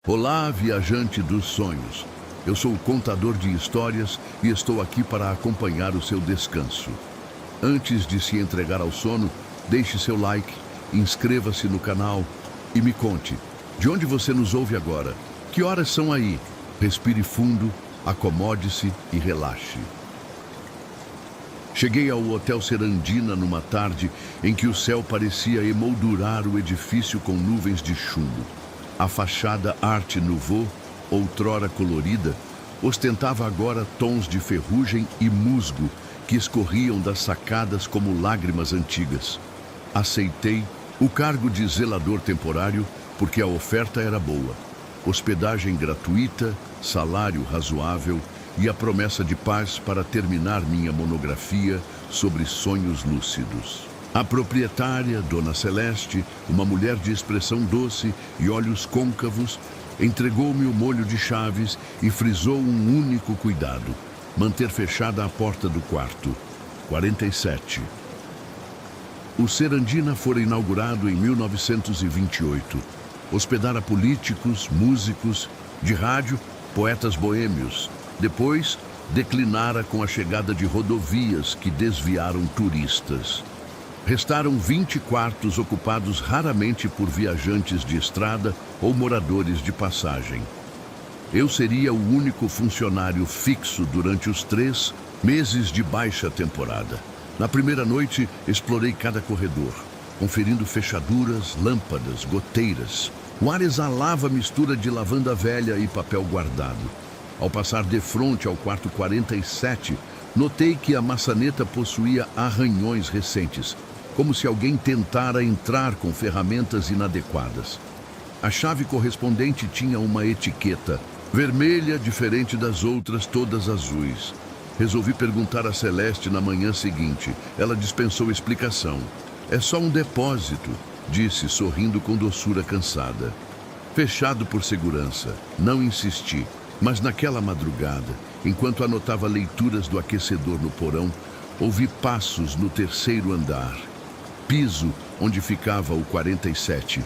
Olá, viajante dos sonhos. Eu sou o contador de histórias e estou aqui para acompanhar o seu descanso. Antes de se entregar ao sono, deixe seu like, inscreva-se no canal e me conte, de onde você nos ouve agora? Que horas são aí? Respire fundo, acomode-se e relaxe. Cheguei ao Hotel Serandina numa tarde em que o céu parecia emoldurar o edifício com nuvens de chumbo. A fachada Art Nouveau, outrora colorida, ostentava agora tons de ferrugem e musgo que escorriam das sacadas como lágrimas antigas. Aceitei o cargo de zelador temporário porque a oferta era boa. Hospedagem gratuita, salário razoável e a promessa de paz para terminar minha monografia sobre sonhos lúcidos. A proprietária, Dona Celeste, uma mulher de expressão doce e olhos côncavos, entregou-me o molho de chaves e frisou um único cuidado: manter fechada a porta do quarto. 47. O Serandina fora inaugurado em 1928. Hospedara políticos, músicos, de rádio, poetas boêmios. Depois, declinara com a chegada de rodovias que desviaram turistas. Restaram 20 quartos ocupados raramente por viajantes de estrada ou moradores de passagem. Eu seria o único funcionário fixo durante os 3 meses de baixa temporada. Na primeira noite, explorei cada corredor, conferindo fechaduras, lâmpadas, goteiras. O ar exalava mistura de lavanda velha e papel guardado. Ao passar de frente ao quarto 47, notei que a maçaneta possuía arranhões recentes, como se alguém tentara entrar com ferramentas inadequadas. A chave correspondente tinha uma etiqueta vermelha, diferente das outras, todas azuis. Resolvi perguntar a Celeste na manhã seguinte. Ela dispensou explicação. É só um depósito, disse, sorrindo com doçura cansada. Fechado por segurança. Não insisti. Mas naquela madrugada, enquanto anotava leituras do aquecedor no porão, ouvi passos no 3º andar. Piso onde ficava o 47.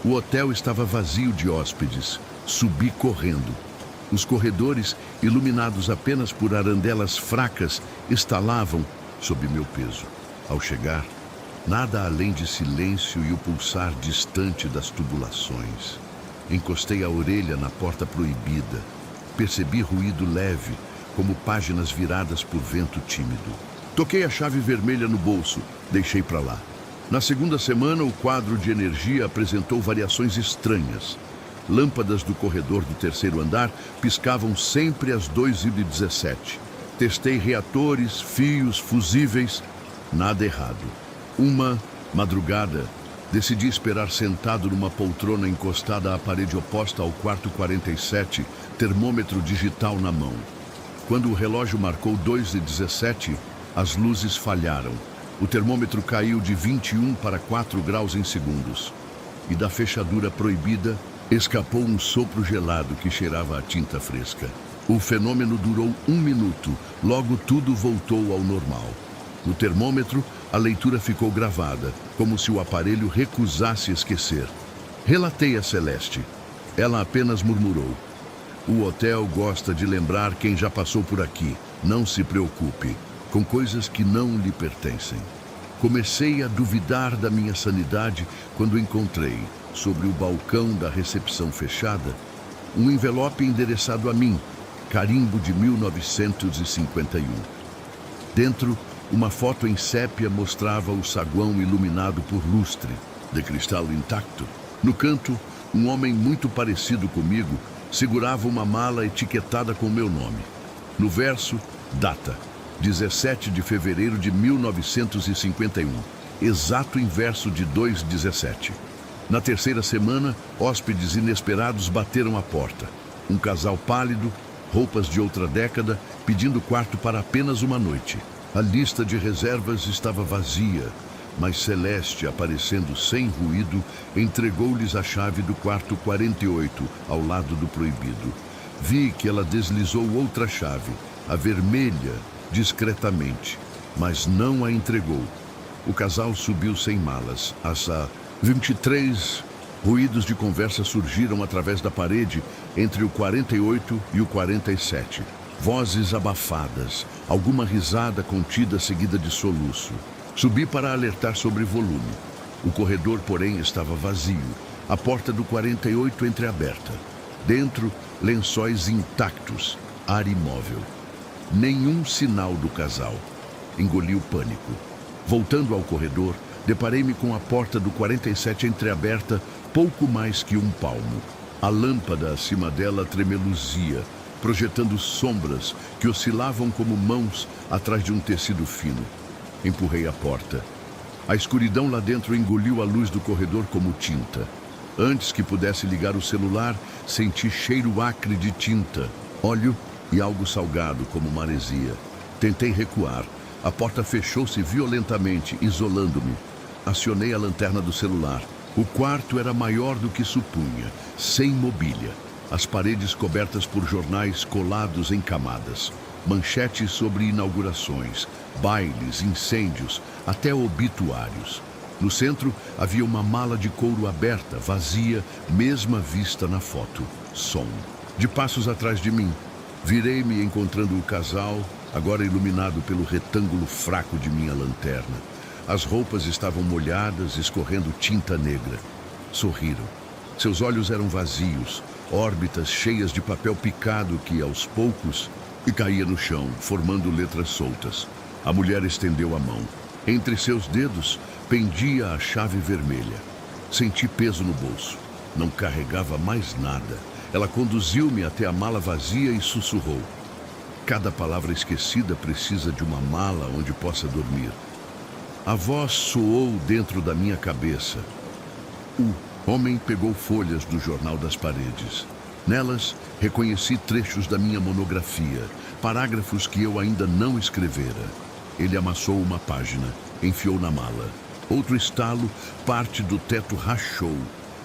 O hotel estava vazio de hóspedes. Subi correndo. Os corredores, iluminados apenas por arandelas fracas, estalavam sob meu peso. Ao chegar, nada além de silêncio e o pulsar distante das tubulações. Encostei a orelha na porta proibida. Percebi ruído leve, como páginas viradas por vento tímido. Toquei a chave vermelha no bolso, deixei para lá. Na segunda semana, o quadro de energia apresentou variações estranhas. Lâmpadas do corredor do 3º andar piscavam sempre às 2h17. Testei reatores, fios, fusíveis. Nada errado. Uma madrugada, decidi esperar sentado numa poltrona encostada à parede oposta ao quarto 47, termômetro digital na mão. Quando o relógio marcou 2h17, as luzes falharam. O termômetro caiu de 21 para 4 graus em segundos. E da fechadura proibida, escapou um sopro gelado que cheirava a tinta fresca. O fenômeno durou 1 minuto, logo tudo voltou ao normal. No termômetro, a leitura ficou gravada, como se o aparelho recusasse esquecer. Relatei a Celeste. Ela apenas murmurou: "O hotel gosta de lembrar quem já passou por aqui. Não se preocupe com coisas que não lhe pertencem." Comecei a duvidar da minha sanidade quando encontrei, sobre o balcão da recepção fechada, um envelope endereçado a mim, carimbo de 1951. Dentro, uma foto em sépia mostrava o saguão iluminado por lustre, de cristal intacto. No canto, um homem muito parecido comigo segurava uma mala etiquetada com meu nome. No verso, data: 17 de fevereiro de 1951, exato inverso de 2/17. Na terceira semana, hóspedes inesperados bateram à porta. Um casal pálido, roupas de outra década, pedindo quarto para apenas uma noite. A lista de reservas estava vazia, mas Celeste, aparecendo sem ruído, entregou-lhes a chave do quarto 48, ao lado do proibido. Vi que ela deslizou outra chave, a vermelha, discretamente, mas não a entregou. O casal subiu sem malas. Às 23 Ruídos de conversa surgiram através da parede entre o 48 e o 47. Vozes abafadas, alguma risada contida seguida de soluço. Subi para alertar sobre volume. O corredor, porém, estava vazio. A porta do 48 entreaberta. Dentro, lençóis intactos, ar imóvel. Nenhum sinal do casal. Engoli o pânico. Voltando ao corredor, deparei-me com a porta do 47 entreaberta, pouco mais que um palmo. A lâmpada acima dela tremeluzia, projetando sombras que oscilavam como mãos atrás de um tecido fino. Empurrei a porta. A escuridão lá dentro engoliu a luz do corredor como tinta. Antes que pudesse ligar o celular, senti cheiro acre de tinta, óleo e algo salgado como maresia. Tentei recuar. A porta fechou-se violentamente, isolando-me. Acionei a lanterna do celular. O quarto era maior do que supunha, sem mobília. As paredes cobertas por jornais colados em camadas. Manchetes sobre inaugurações, bailes, incêndios, até obituários. No centro havia uma mala de couro aberta, vazia, mesma vista na foto. Som. De passos atrás de mim. Virei-me encontrando o casal, agora iluminado pelo retângulo fraco de minha lanterna. As roupas estavam molhadas, escorrendo tinta negra. Sorriram. Seus olhos eram vazios, órbitas cheias de papel picado que, aos poucos, caía no chão, formando letras soltas. A mulher estendeu a mão. Entre seus dedos pendia a chave vermelha. Senti peso no bolso. Não carregava mais nada. Ela conduziu-me até a mala vazia e sussurrou: "Cada palavra esquecida precisa de uma mala onde possa dormir." A voz soou dentro da minha cabeça. O homem pegou folhas do jornal das paredes. Nelas, reconheci trechos da minha monografia, parágrafos que eu ainda não escrevera. Ele amassou uma página, enfiou na mala. Outro estalo, parte do teto rachou,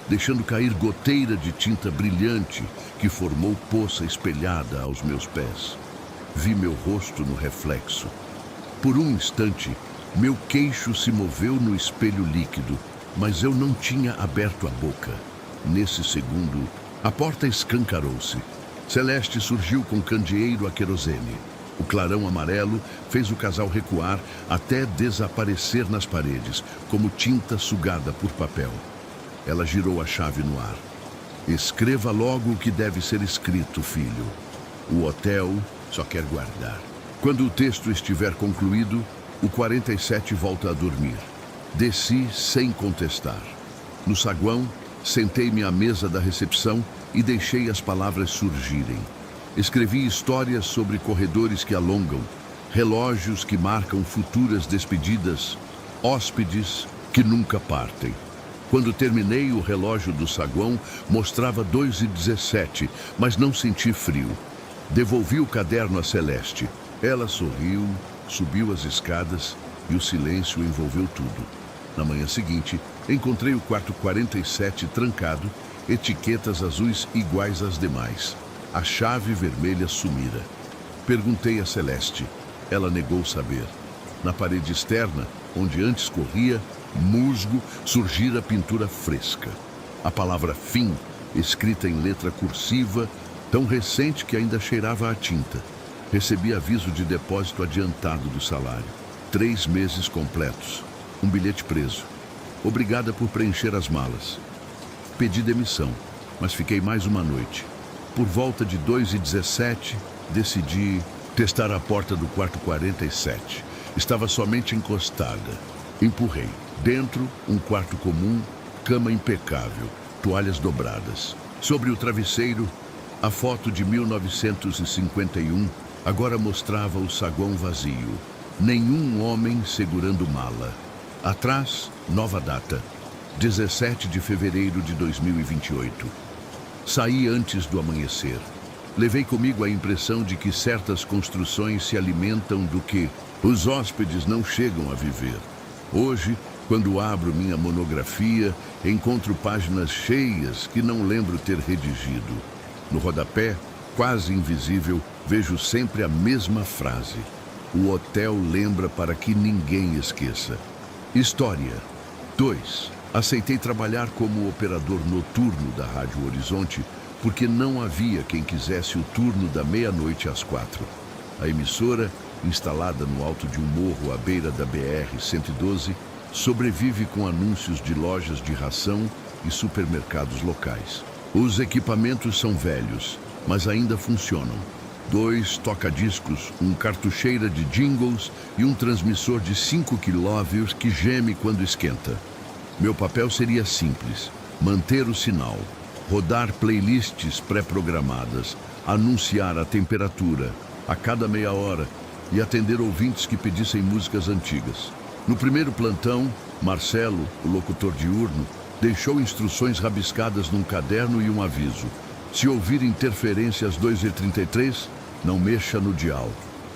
deixando cair goteira de tinta brilhante que formou poça espelhada aos meus pés. Vi meu rosto no reflexo. Por um instante, meu queixo se moveu no espelho líquido, mas eu não tinha aberto a boca. Nesse segundo, a porta escancarou-se. Celeste surgiu com candeeiro a querosene. O clarão amarelo fez o casal recuar até desaparecer nas paredes, como tinta sugada por papel. Ela girou a chave no ar. "Escreva logo o que deve ser escrito, filho. O hotel só quer guardar." Quando o texto estiver concluído, o 47 volta a dormir. Desci sem contestar. No saguão, sentei-me à mesa da recepção e deixei as palavras surgirem. Escrevi histórias sobre corredores que alongam, relógios que marcam futuras despedidas, hóspedes que nunca partem. Quando terminei, o relógio do saguão mostrava 2h17, mas não senti frio. Devolvi o caderno a Celeste. Ela sorriu, subiu as escadas e o silêncio envolveu tudo. Na manhã seguinte, encontrei o quarto 47 trancado, etiquetas azuis iguais às demais. A chave vermelha sumira. Perguntei a Celeste. Ela negou saber. Na parede externa, onde antes corria musgo, surgira pintura fresca. A palavra fim, escrita em letra cursiva, tão recente que ainda cheirava a tinta. Recebi aviso de depósito adiantado do salário. 3 meses completos. Um bilhete preso. Obrigada por preencher as malas. Pedi demissão, mas fiquei mais uma noite. Por volta de 2h17, decidi testar a porta do quarto 47. Estava somente encostada. Empurrei. Dentro, um quarto comum, cama impecável, toalhas dobradas. Sobre o travesseiro, a foto de 1951 agora mostrava o saguão vazio. Nenhum homem segurando mala. Atrás, nova data. 17 de fevereiro de 2028. Saí antes do amanhecer. Levei comigo a impressão de que certas construções se alimentam do que os hóspedes não chegam a viver. Hoje, quando abro minha monografia, encontro páginas cheias que não lembro ter redigido. No rodapé, quase invisível, vejo sempre a mesma frase. O hotel lembra para que ninguém esqueça. História 2. Aceitei trabalhar como operador noturno da Rádio Horizonte porque não havia quem quisesse o turno da meia-noite às 4. A emissora, instalada no alto de um morro à beira da BR-112, sobrevive com anúncios de lojas de ração e supermercados locais. Os equipamentos são velhos, mas ainda funcionam. 2 toca-discos, um cartucheira de jingles e um transmissor de 5 kV que geme quando esquenta. Meu papel seria simples: manter o sinal, rodar playlists pré-programadas, anunciar a temperatura a cada meia hora e atender ouvintes que pedissem músicas antigas. No primeiro plantão, Marcelo, o locutor diurno, deixou instruções rabiscadas num caderno e um aviso: se ouvir interferência às 2h33, não mexa no dial.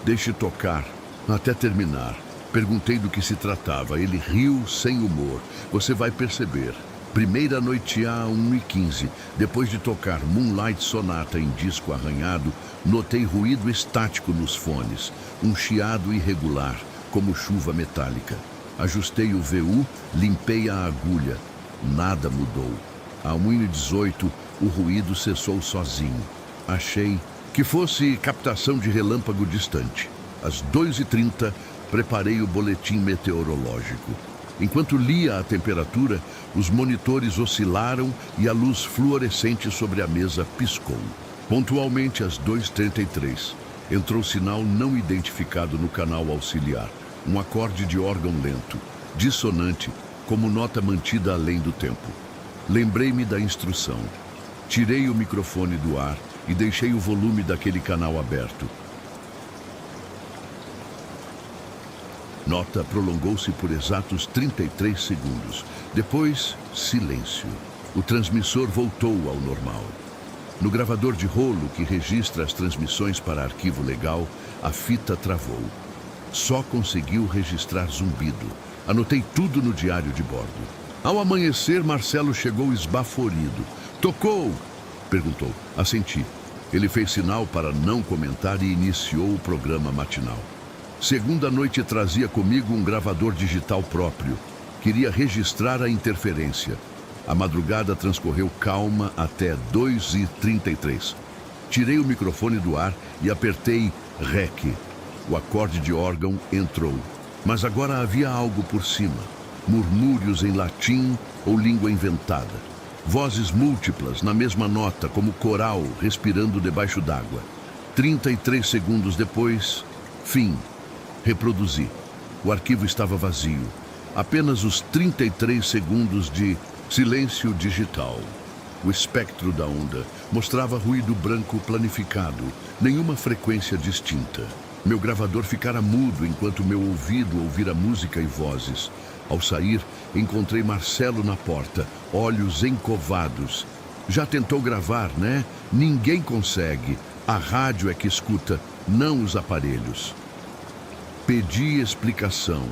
Deixe tocar até terminar. Perguntei do que se tratava. Ele riu sem humor. Você vai perceber. Primeira noite a 1h15. Depois de tocar Moonlight Sonata em disco arranhado, notei ruído estático nos fones. Um chiado irregular, como chuva metálica. Ajustei o VU, limpei a agulha. Nada mudou. A 1h18, o ruído cessou sozinho. Achei que fosse captação de relâmpago distante. Às 2h30, preparei o boletim meteorológico. Enquanto lia a temperatura, os monitores oscilaram e a luz fluorescente sobre a mesa piscou. Pontualmente às 2h33, entrou sinal não identificado no canal auxiliar. Um acorde de órgão lento, dissonante, como nota mantida além do tempo. Lembrei-me da instrução. Tirei o microfone do ar e deixei o volume daquele canal aberto. Nota prolongou-se por exatos 33 segundos. Depois, silêncio. O transmissor voltou ao normal. No gravador de rolo que registra as transmissões para arquivo legal, a fita travou. Só conseguiu registrar zumbido. Anotei tudo no diário de bordo. Ao amanhecer, Marcelo chegou esbaforido. "Tocou?" perguntou. Assenti. Ele fez sinal para não comentar e iniciou o programa matinal. Segunda noite trazia comigo um gravador digital próprio. Queria registrar a interferência. A madrugada transcorreu calma até 2h33. Tirei o microfone do ar e apertei REC. O acorde de órgão entrou. Mas agora havia algo por cima. Murmúrios em latim ou língua inventada. Vozes múltiplas na mesma nota, como coral respirando debaixo d'água. 33 segundos depois, fim. Reproduzi. O arquivo estava vazio. Apenas os 33 segundos de silêncio digital. O espectro da onda mostrava ruído branco planificado, nenhuma frequência distinta. Meu gravador ficara mudo enquanto meu ouvido ouvira música e vozes. Ao sair, encontrei Marcelo na porta, olhos encovados. Já tentou gravar, né? Ninguém consegue. A rádio é que escuta, não os aparelhos. Pedi explicação.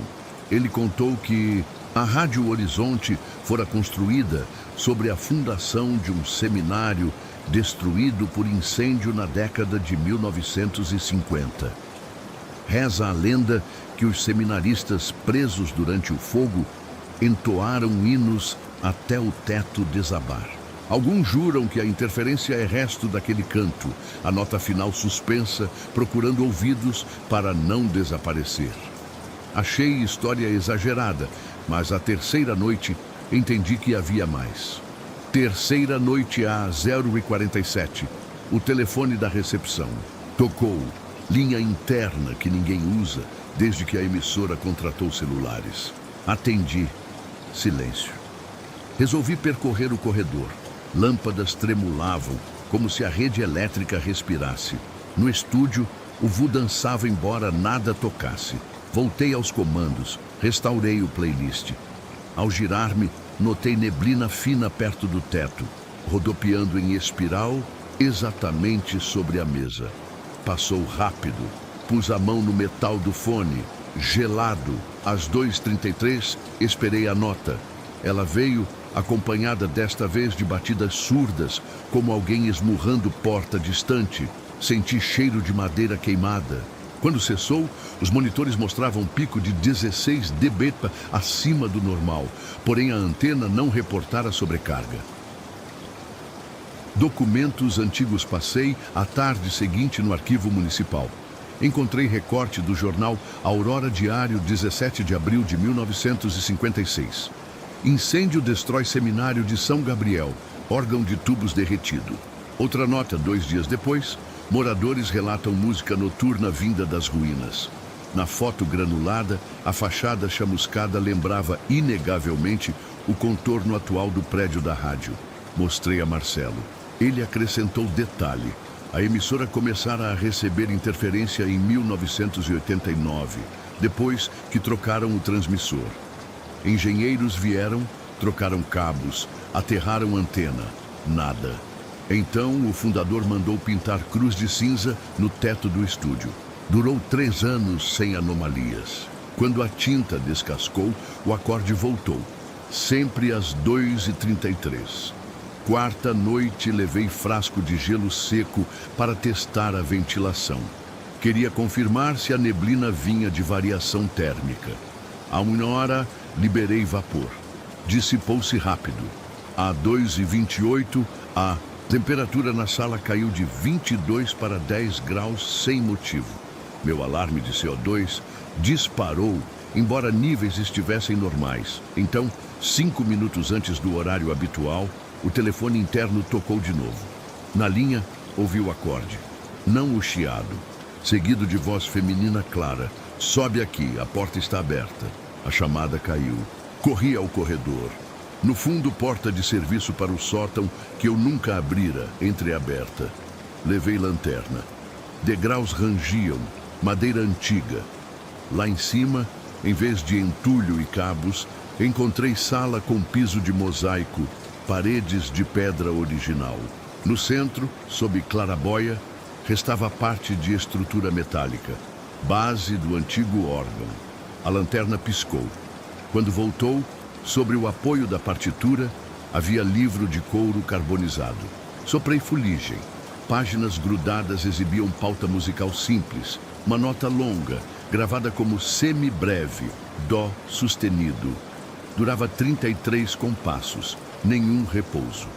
Ele contou que a Rádio Horizonte fora construída sobre a fundação de um seminário destruído por incêndio na década de 1950. Reza a lenda que os seminaristas presos durante o fogo entoaram hinos até o teto desabar. Alguns juram que a interferência é resto daquele canto, a nota final suspensa, procurando ouvidos para não desaparecer. Achei história exagerada, mas à terceira noite entendi que havia mais. Terceira noite a 0h47, o telefone da recepção. Tocou, linha interna que ninguém usa desde que a emissora contratou celulares. Atendi, silêncio. Resolvi percorrer o corredor. Lâmpadas tremulavam, como se a rede elétrica respirasse. No estúdio, o VU dançava embora nada tocasse. Voltei aos comandos, restaurei o playlist. Ao girar-me, notei neblina fina perto do teto, rodopiando em espiral exatamente sobre a mesa. Passou rápido. Pus a mão no metal do fone, gelado. Às 2h33, esperei a nota. Ela veio, acompanhada desta vez de batidas surdas, como alguém esmurrando porta distante. Senti cheiro de madeira queimada. Quando cessou, os monitores mostravam um pico de 16 dB acima do normal, porém a antena não reportara sobrecarga. Documentos antigos passei a tarde seguinte no arquivo municipal. Encontrei recorte do jornal Aurora Diário, 17 de abril de 1956. Incêndio destrói seminário de São Gabriel, órgão de tubos derretido. Outra nota, 2 dias depois, moradores relatam música noturna vinda das ruínas. Na foto granulada, a fachada chamuscada lembrava inegavelmente o contorno atual do prédio da rádio. Mostrei a Marcelo. Ele acrescentou detalhe. A emissora começara a receber interferência em 1989, depois que trocaram o transmissor. Engenheiros vieram, trocaram cabos, aterraram antena. Nada. Então, o fundador mandou pintar cruz de cinza no teto do estúdio. Durou 3 anos sem anomalias. Quando a tinta descascou, o acorde voltou. Sempre às 2h33. Quarta noite, levei frasco de gelo seco para testar a ventilação. Queria confirmar se a neblina vinha de variação térmica. A 1h, liberei vapor. Dissipou-se rápido. A 2h28, a temperatura na sala caiu de 22 para 10 graus sem motivo. Meu alarme de CO2 disparou, embora níveis estivessem normais. Então, 5 minutos antes do horário habitual, o telefone interno tocou de novo. Na linha, ouvi o acorde. Não o chiado. Seguido de voz feminina clara. Sobe aqui, a porta está aberta. A chamada caiu. Corri ao corredor. No fundo, porta de serviço para o sótão que eu nunca abrira, entreaberta. Levei lanterna. Degraus rangiam, madeira antiga. Lá em cima, em vez de entulho e cabos, encontrei sala com piso de mosaico, paredes de pedra original. No centro, sob clarabóia, restava parte de estrutura metálica, base do antigo órgão. A lanterna piscou. Quando voltou, sobre o apoio da partitura, havia livro de couro carbonizado. Soprei fuligem. Páginas grudadas exibiam pauta musical simples, uma nota longa, gravada como semi-breve, dó sustenido. Durava 33 compassos, nenhum repouso.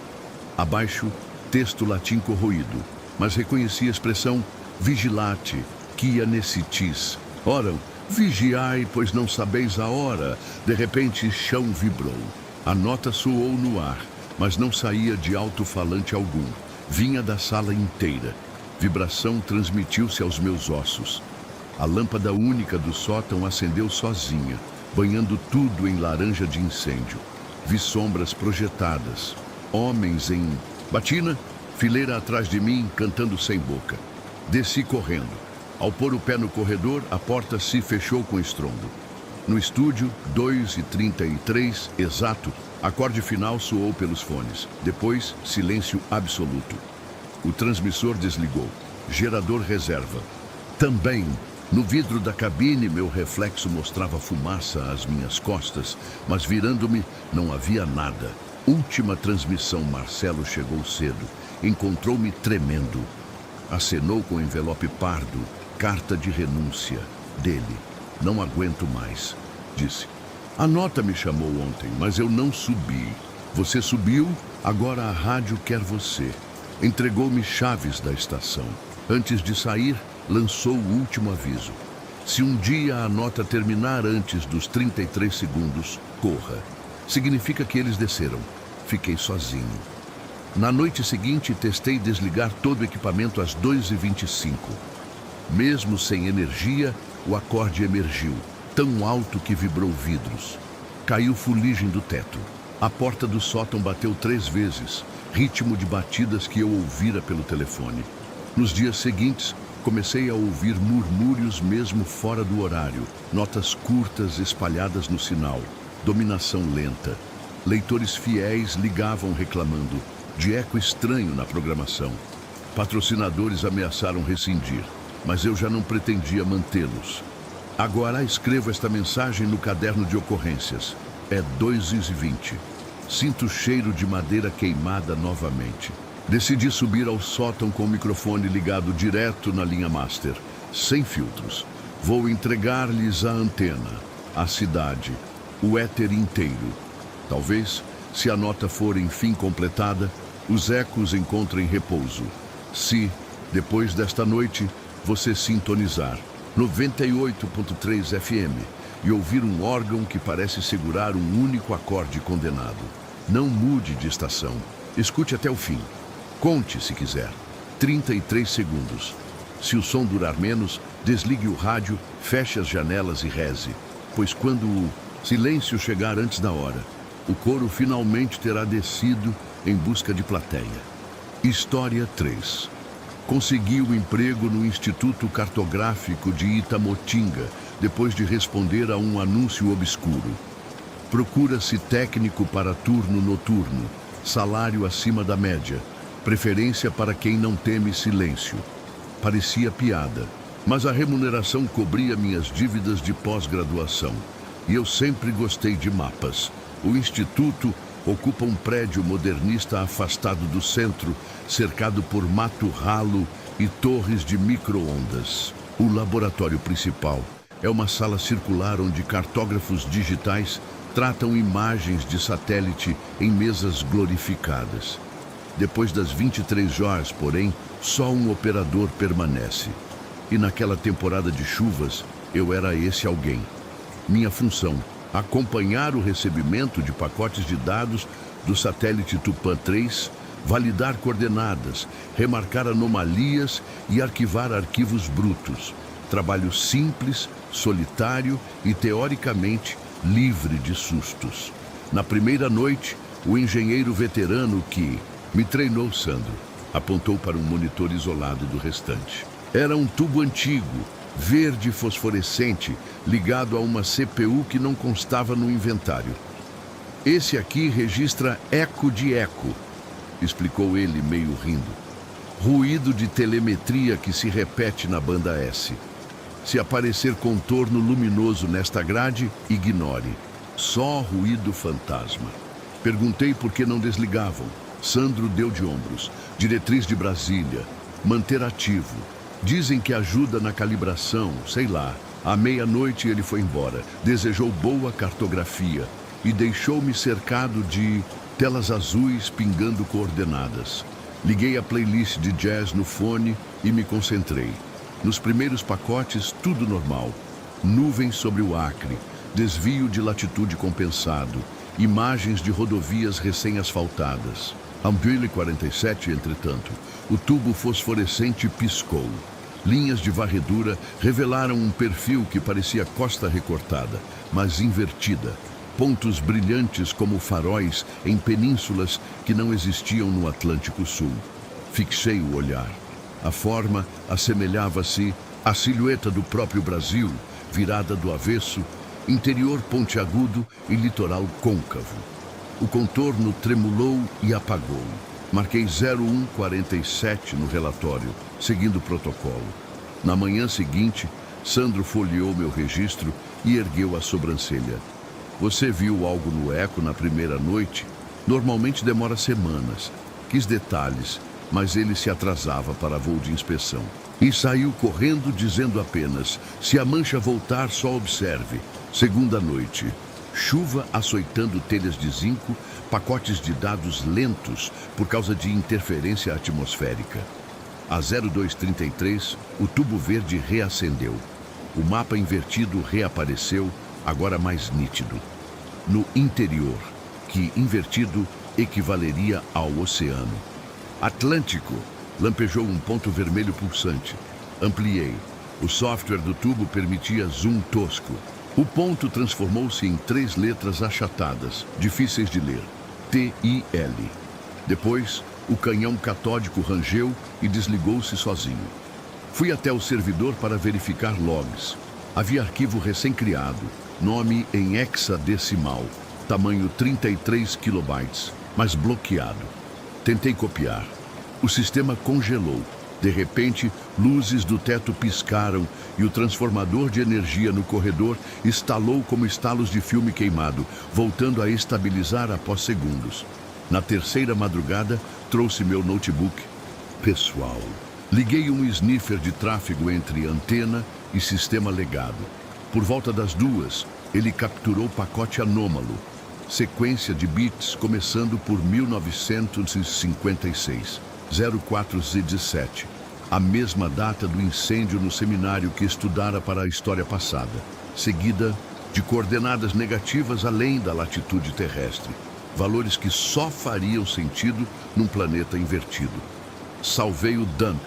Abaixo, texto latim corroído, mas reconheci a expressão vigilate, quia necitis. Ora, vigiai, pois não sabeis a hora. De repente, chão vibrou. A nota soou no ar, mas não saía de alto-falante algum. Vinha da sala inteira. Vibração transmitiu-se aos meus ossos. A lâmpada única do sótão acendeu sozinha, banhando tudo em laranja de incêndio. Vi sombras projetadas, homens em batina, fileira atrás de mim, cantando sem boca. Desci correndo. Ao pôr o pé no corredor, a porta se fechou com estrondo. No estúdio, 2h33, exato, acorde final soou pelos fones. Depois, silêncio absoluto. O transmissor desligou. Gerador reserva. Também, no vidro da cabine, meu reflexo mostrava fumaça às minhas costas, mas virando-me, não havia nada. Última transmissão, Marcelo chegou cedo. Encontrou-me tremendo. Acenou com envelope pardo, carta de renúncia dele. Não aguento mais, disse. A nota me chamou ontem, mas eu não subi. Você subiu, agora a rádio quer você. Entregou-me chaves da estação. Antes de sair, lançou o último aviso. Se um dia a nota terminar antes dos 33 segundos, corra. Significa que eles desceram. Fiquei sozinho. Na noite seguinte, testei desligar todo o equipamento às 2h25. Mesmo sem energia, o acorde emergiu, tão alto que vibrou vidros. Caiu fuligem do teto. A porta do sótão bateu 3 vezes, ritmo de batidas que eu ouvira pelo telefone. Nos dias seguintes, comecei a ouvir murmúrios mesmo fora do horário, notas curtas espalhadas no sinal, dominação lenta. Leitores fiéis ligavam reclamando de eco estranho na programação. Patrocinadores ameaçaram rescindir, mas eu já não pretendia mantê-los. Agora escrevo esta mensagem no caderno de ocorrências. É 2h20. Sinto o cheiro de madeira queimada novamente. Decidi subir ao sótão com o microfone ligado direto na linha master. sem filtros. Vou entregar-lhes a antena, a cidade, o éter inteiro. Talvez, se a nota for enfim completada, os ecos encontrem repouso. Se, depois desta noite, você sintonizar 98.3 FM e ouvir um órgão que parece segurar um único acorde condenado, não mude de estação. Escute até o fim. Conte, se quiser. 33 segundos. Se o som durar menos, desligue o rádio, feche as janelas e reze. Pois quando o silêncio chegar antes da hora, o coro finalmente terá descido em busca de plateia. História 3. Consegui o emprego no Instituto Cartográfico de Itamotinga, depois de responder a um anúncio obscuro. Procura-se técnico para turno noturno, salário acima da média, preferência para quem não teme silêncio. Parecia piada, mas a remuneração cobria minhas dívidas de pós-graduação. E eu sempre gostei de mapas. O Instituto ocupa um prédio modernista afastado do centro, cercado por mato ralo e torres de micro-ondas. O laboratório principal é uma sala circular onde cartógrafos digitais tratam imagens de satélite em mesas glorificadas. Depois das 23 horas, porém, só um operador permanece. E naquela temporada de chuvas, eu era esse alguém. Minha função: acompanhar o recebimento de pacotes de dados do satélite Tupã 3, validar coordenadas, remarcar anomalias e arquivar arquivos brutos. Trabalho simples, solitário e, teoricamente, livre de sustos. Na primeira noite, o engenheiro veterano que me treinou, Sandro, apontou para um monitor isolado do restante. Era um tubo antigo, verde fosforescente, ligado a uma CPU que não constava no inventário. Esse aqui registra eco de eco, explicou ele meio rindo. Ruído de telemetria que se repete na banda S. Se aparecer contorno luminoso nesta grade, ignore. Só ruído fantasma. Perguntei por que não desligavam. Sandro deu de ombros. Diretriz de Brasília. Manter ativo. Dizem que ajuda na calibração, sei lá. À meia-noite ele foi embora. Desejou boa cartografia e deixou-me cercado de telas azuis pingando coordenadas. Liguei a playlist de jazz no fone e me concentrei. Nos primeiros pacotes, tudo normal. Nuvens sobre o Acre, desvio de latitude compensado, imagens de rodovias recém-asfaltadas. Ao 47, entretanto, o tubo fosforescente piscou. Linhas de varredura revelaram um perfil que parecia costa recortada, mas invertida. Pontos brilhantes como faróis em penínsulas que não existiam no Atlântico Sul. Fixei o olhar. A forma assemelhava-se à silhueta do próprio Brasil, virada do avesso, interior pontiagudo e litoral côncavo. O contorno tremulou e apagou. Marquei 0147 no relatório, seguindo o protocolo. Na manhã seguinte, Sandro folheou meu registro e ergueu a sobrancelha. Você viu algo no eco na primeira noite? Normalmente demora semanas. Quis detalhes, mas ele se atrasava para voo de inspeção. E saiu correndo dizendo apenas: se a mancha voltar, só observe. Segunda noite. Chuva açoitando telhas de zinco, pacotes de dados lentos por causa de interferência atmosférica. A 0233, o tubo verde reacendeu. O mapa invertido reapareceu, agora mais nítido. No interior, que invertido equivaleria ao oceano. Atlântico, lampejou um ponto vermelho pulsante. Ampliei. O software do tubo permitia zoom tosco. O ponto transformou-se em 3 letras achatadas, difíceis de ler. TIL. Depois, o canhão catódico rangeu e desligou-se sozinho. Fui até o servidor para verificar logs. Havia arquivo recém-criado, nome em hexadecimal, tamanho 33 kilobytes, mas bloqueado. Tentei copiar. O sistema congelou. De repente, luzes do teto piscaram e o transformador de energia no corredor estalou como estalos de filme queimado, voltando a estabilizar após segundos. Na terceira madrugada, trouxe meu notebook pessoal. Liguei um sniffer de tráfego entre antena e sistema legado. Por volta das 2, ele capturou pacote anômalo, sequência de bits começando por 1956, 0417, a mesma data do incêndio no seminário que estudara para a história passada, seguida de coordenadas negativas além da latitude terrestre, valores que só fariam sentido num planeta invertido. Salvei o dump.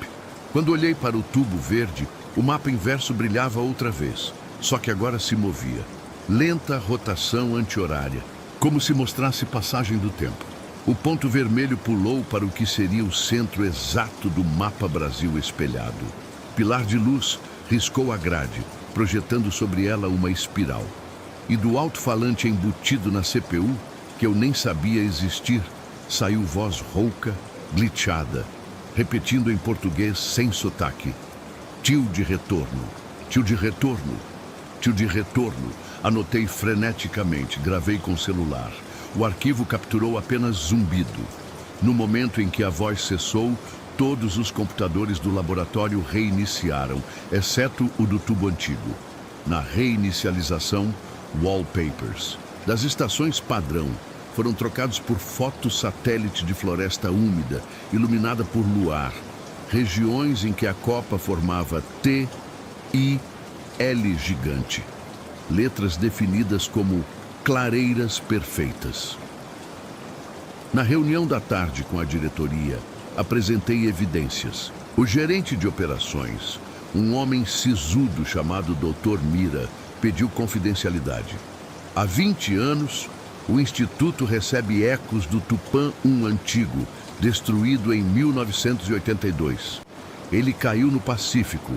Quando olhei para o tubo verde, o mapa inverso brilhava outra vez, só que agora se movia. Lenta rotação anti-horária, como se mostrasse passagem do tempo. O ponto vermelho pulou para o que seria o centro exato do mapa Brasil espelhado. Pilar de luz riscou a grade, projetando sobre ela uma espiral. E do alto-falante embutido na CPU, que eu nem sabia existir, saiu voz rouca, glitchada, repetindo em português sem sotaque. Tio de retorno, tio de retorno, tio de retorno. Anotei freneticamente, gravei com o celular. O arquivo capturou apenas zumbido. No momento em que a voz cessou, todos os computadores do laboratório reiniciaram, exceto o do tubo antigo. Na reinicialização, wallpapers das estações padrão foram trocados por fotos satélite de floresta úmida, iluminada por luar, regiões em que a copa formava T, I, L gigante. Letras definidas como clareiras perfeitas. Na reunião da tarde com a diretoria, apresentei evidências. O gerente de operações, um homem sisudo chamado Dr. Mira, pediu confidencialidade. Há 20 anos, o Instituto recebe ecos do Tupã 1 antigo, destruído em 1982. Ele caiu no Pacífico,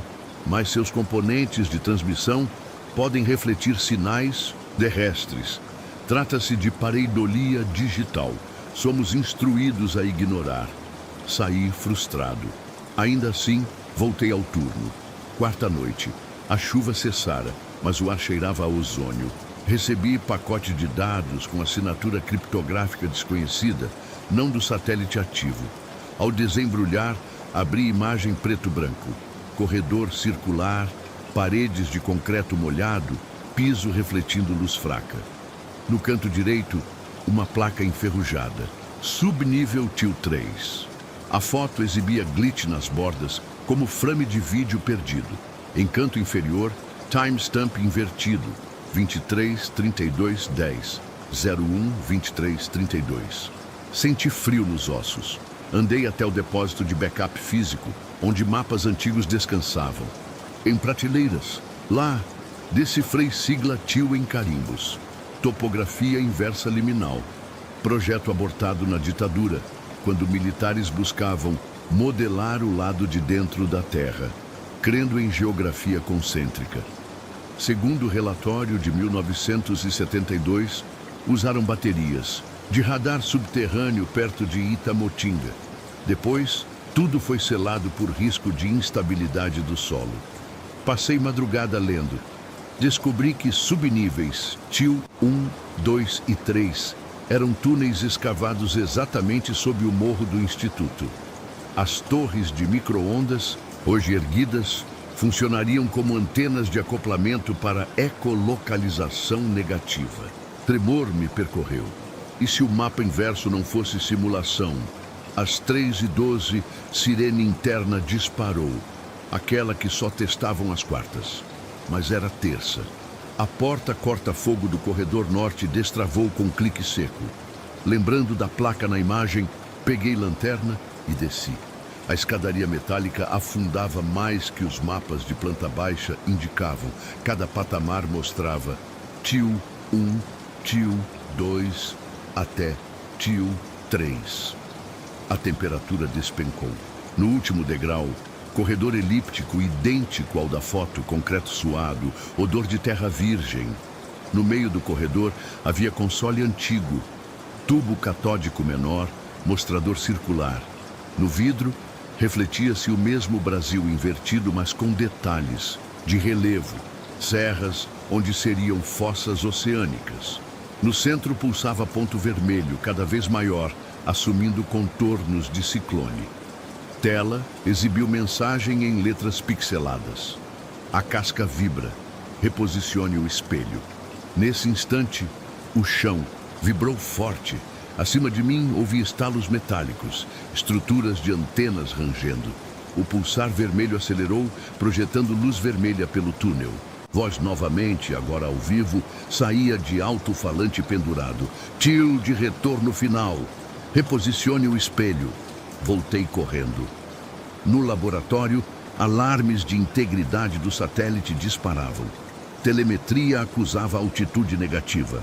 mas seus componentes de transmissão podem refletir sinais terrestres. Trata-se de pareidolia digital. Somos instruídos a ignorar. Saí frustrado. Ainda assim, voltei ao turno. Quarta noite. A chuva cessara, mas o ar cheirava a ozônio. Recebi pacote de dados com assinatura criptográfica desconhecida, não do satélite ativo. Ao desembrulhar, abri imagem preto-branco. Corredor circular, paredes de concreto molhado, piso refletindo luz fraca. No canto direito, uma placa enferrujada. Subnível TIL 3. A foto exibia glitch nas bordas, como frame de vídeo perdido. Em canto inferior, timestamp invertido. 23:32:10. 01:23:32. Senti frio nos ossos. Andei até o depósito de backup físico, onde mapas antigos descansavam. Em prateleiras, lá, decifrei sigla TIL em carimbos. Topografia inversa liminal. Projeto abortado na ditadura, quando militares buscavam modelar o lado de dentro da Terra, crendo em geografia concêntrica. Segundo o relatório de 1972, usaram baterias de radar subterrâneo perto de Itamotinga. Depois, tudo foi selado por risco de instabilidade do solo. Passei madrugada lendo. Descobri que subníveis TIL 1, 2 e 3 eram túneis escavados exatamente sob o morro do Instituto. As torres de micro-ondas, hoje erguidas, funcionariam como antenas de acoplamento para ecolocalização negativa. Tremor me percorreu. E se o mapa inverso não fosse simulação? Às 3:12, sirene interna disparou. Aquela que só testavam às quartas. Mas era terça. A porta corta-fogo do corredor norte destravou com um clique seco. Lembrando da placa na imagem, peguei lanterna e desci. A escadaria metálica afundava mais que os mapas de planta baixa indicavam. Cada patamar mostrava TIL 1, TIL 2, até TIL 3. A temperatura despencou. No último degrau, corredor elíptico idêntico ao da foto, concreto suado, odor de terra virgem. No meio do corredor havia console antigo, tubo catódico menor, mostrador circular. No vidro, refletia-se o mesmo Brasil invertido, mas com detalhes, de relevo, serras onde seriam fossas oceânicas. No centro pulsava ponto vermelho, cada vez maior, assumindo contornos de ciclone. Tela exibiu mensagem em letras pixeladas. A casca vibra. Reposicione o espelho. Nesse instante, o chão vibrou forte. Acima de mim, ouvi estalos metálicos, estruturas de antenas rangendo. O pulsar vermelho acelerou, projetando luz vermelha pelo túnel. Voz novamente, agora ao vivo, saía de alto-falante pendurado. Tio de retorno final. Reposicione o espelho. Voltei correndo. No laboratório, alarmes de integridade do satélite disparavam. Telemetria acusava altitude negativa.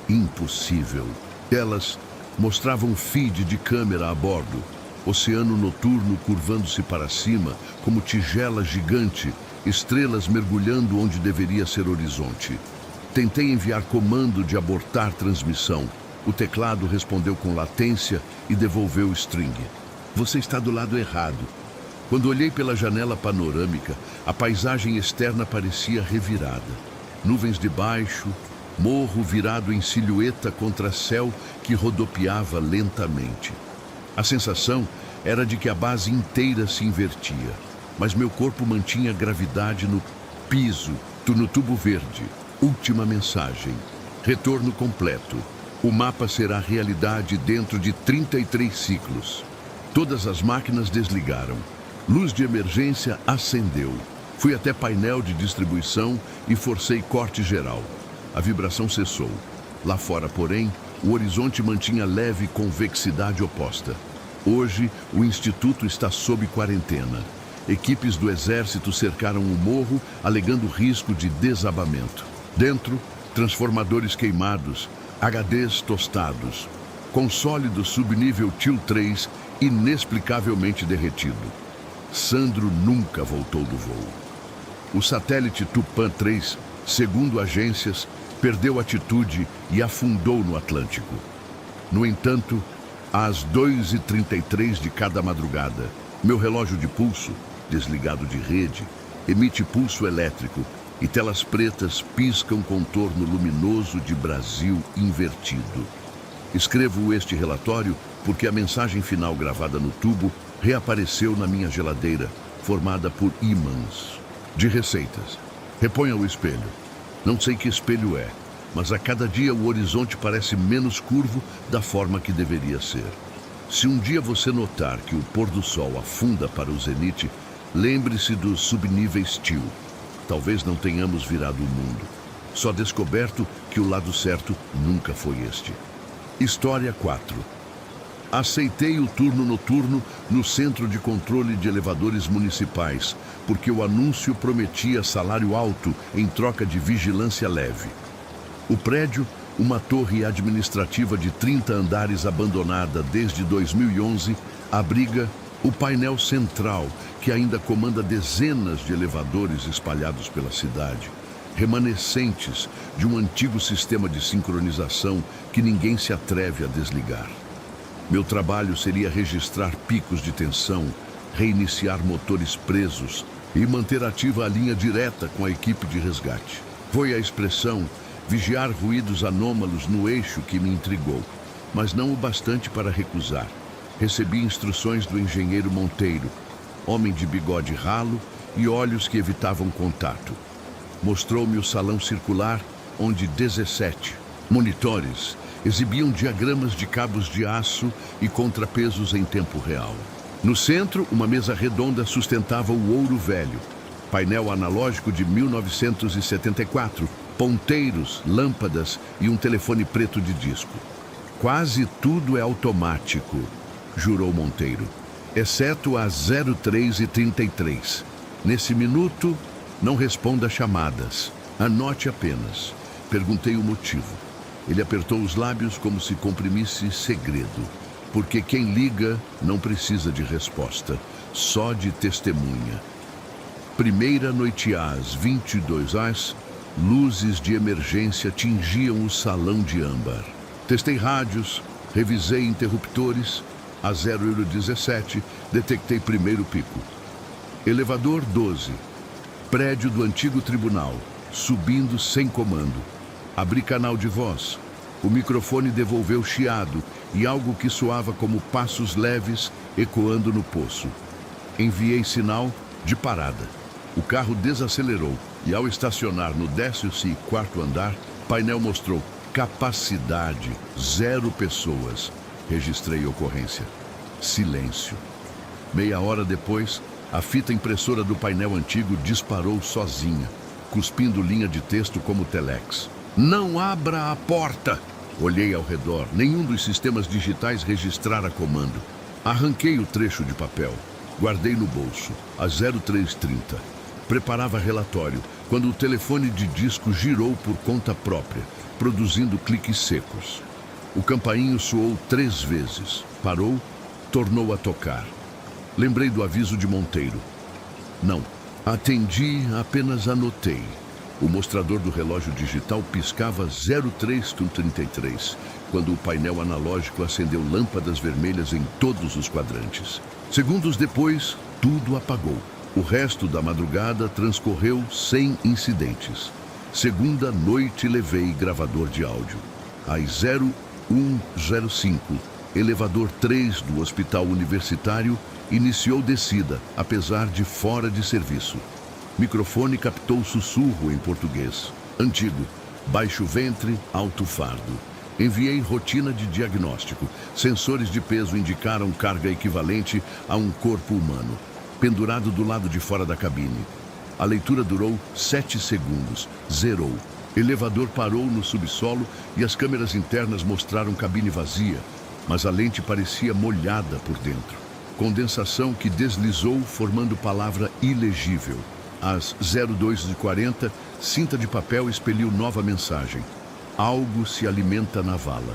Impossível. Telas mostravam feed de câmera a bordo. Oceano noturno curvando-se para cima, como tigela gigante, estrelas mergulhando onde deveria ser horizonte. Tentei enviar comando de abortar transmissão. O teclado respondeu com latência e devolveu o string. Você está do lado errado. Quando olhei pela janela panorâmica, a paisagem externa parecia revirada. Nuvens de baixo, morro virado em silhueta contra céu que rodopiava lentamente. A sensação era de que a base inteira se invertia, mas meu corpo mantinha gravidade no piso, no tubo verde. Última mensagem. Retorno completo. O mapa será realidade dentro de 33 ciclos. Todas as máquinas desligaram. Luz de emergência acendeu. Fui até painel de distribuição e forcei corte geral. A vibração cessou. Lá fora, porém, o horizonte mantinha leve convexidade oposta. Hoje, o Instituto está sob quarentena. Equipes do Exército cercaram o morro, alegando risco de desabamento. Dentro, transformadores queimados, HDs tostados, console do subnível TIL 3 inexplicavelmente derretido. Sandro nunca voltou do voo. O satélite Tupã 3, segundo agências, perdeu atitude e afundou no Atlântico. No entanto, às 2h33 de cada madrugada, meu relógio de pulso, desligado de rede, emite pulso elétrico e telas pretas piscam contorno luminoso de Brasil invertido. Escrevo este relatório porque a mensagem final gravada no tubo reapareceu na minha geladeira, formada por ímãs. De receitas. Reponha o espelho. Não sei que espelho é, mas a cada dia o horizonte parece menos curvo da forma que deveria ser. Se um dia você notar que o pôr do sol afunda para o zenite, lembre-se dos subníveis TIL. Talvez não tenhamos virado o mundo. Só descoberto que o lado certo nunca foi este. História 4. Aceitei o turno noturno no Centro de Controle de Elevadores Municipais, porque o anúncio prometia salário alto em troca de vigilância leve. O prédio, uma torre administrativa de 30 andares abandonada desde 2011, abriga o painel central, que ainda comanda dezenas de elevadores espalhados pela cidade, remanescentes de um antigo sistema de sincronização que ninguém se atreve a desligar. Meu trabalho seria registrar picos de tensão, reiniciar motores presos e manter ativa a linha direta com a equipe de resgate. Foi a expressão vigiar ruídos anômalos no eixo que me intrigou, mas não o bastante para recusar. Recebi instruções do engenheiro Monteiro, homem de bigode ralo e olhos que evitavam contato. Mostrou-me o salão circular, onde 17 monitores exibiam diagramas de cabos de aço e contrapesos em tempo real. No centro, uma mesa redonda sustentava o ouro velho, painel analógico de 1974, ponteiros, lâmpadas e um telefone preto de disco. Quase tudo é automático, jurou Monteiro, exceto às 03h33. Nesse minuto, não responda chamadas. Anote apenas. Perguntei o motivo. Ele apertou os lábios como se comprimisse segredo. Porque quem liga não precisa de resposta, só de testemunha. Primeira noite às 22 horas, luzes de emergência tingiam o salão de âmbar. Testei rádios, revisei interruptores. Às 0h17, detectei primeiro pico. Elevador 12. Prédio do antigo tribunal, subindo sem comando. Abri canal de voz. O microfone devolveu chiado e algo que soava como passos leves ecoando no poço. Enviei sinal de parada. O carro desacelerou e, ao estacionar no 14º andar, painel mostrou capacidade 0 pessoas. Registrei ocorrência. Silêncio. Meia hora depois, a fita impressora do painel antigo disparou sozinha, cuspindo linha de texto como telex. Não abra a porta! Olhei ao redor. Nenhum dos sistemas digitais registrara comando. Arranquei o trecho de papel. Guardei no bolso, às 03h30. Preparava relatório, quando o telefone de disco girou por conta própria, produzindo cliques secos. O campainho soou 3 vezes. Parou, tornou a tocar. Lembrei do aviso de Monteiro. Não, atendi, apenas anotei. O mostrador do relógio digital piscava 03h33, quando o painel analógico acendeu lâmpadas vermelhas em todos os quadrantes. Segundos depois, tudo apagou. O resto da madrugada transcorreu sem incidentes. Segunda noite levei gravador de áudio. Às 01:05, elevador 3 do Hospital Universitário iniciou descida, apesar de fora de serviço. Microfone captou sussurro em português. Antigo, baixo ventre, alto fardo. Enviei rotina de diagnóstico. Sensores de peso indicaram carga equivalente a um corpo humano, pendurado do lado de fora da cabine. A leitura durou 7 segundos. Zerou. Elevador parou no subsolo e as câmeras internas mostraram cabine vazia, mas a lente parecia molhada por dentro. Condensação que deslizou, formando palavra ilegível. Às 02h40, cinta de papel expeliu nova mensagem. Algo se alimenta na vala.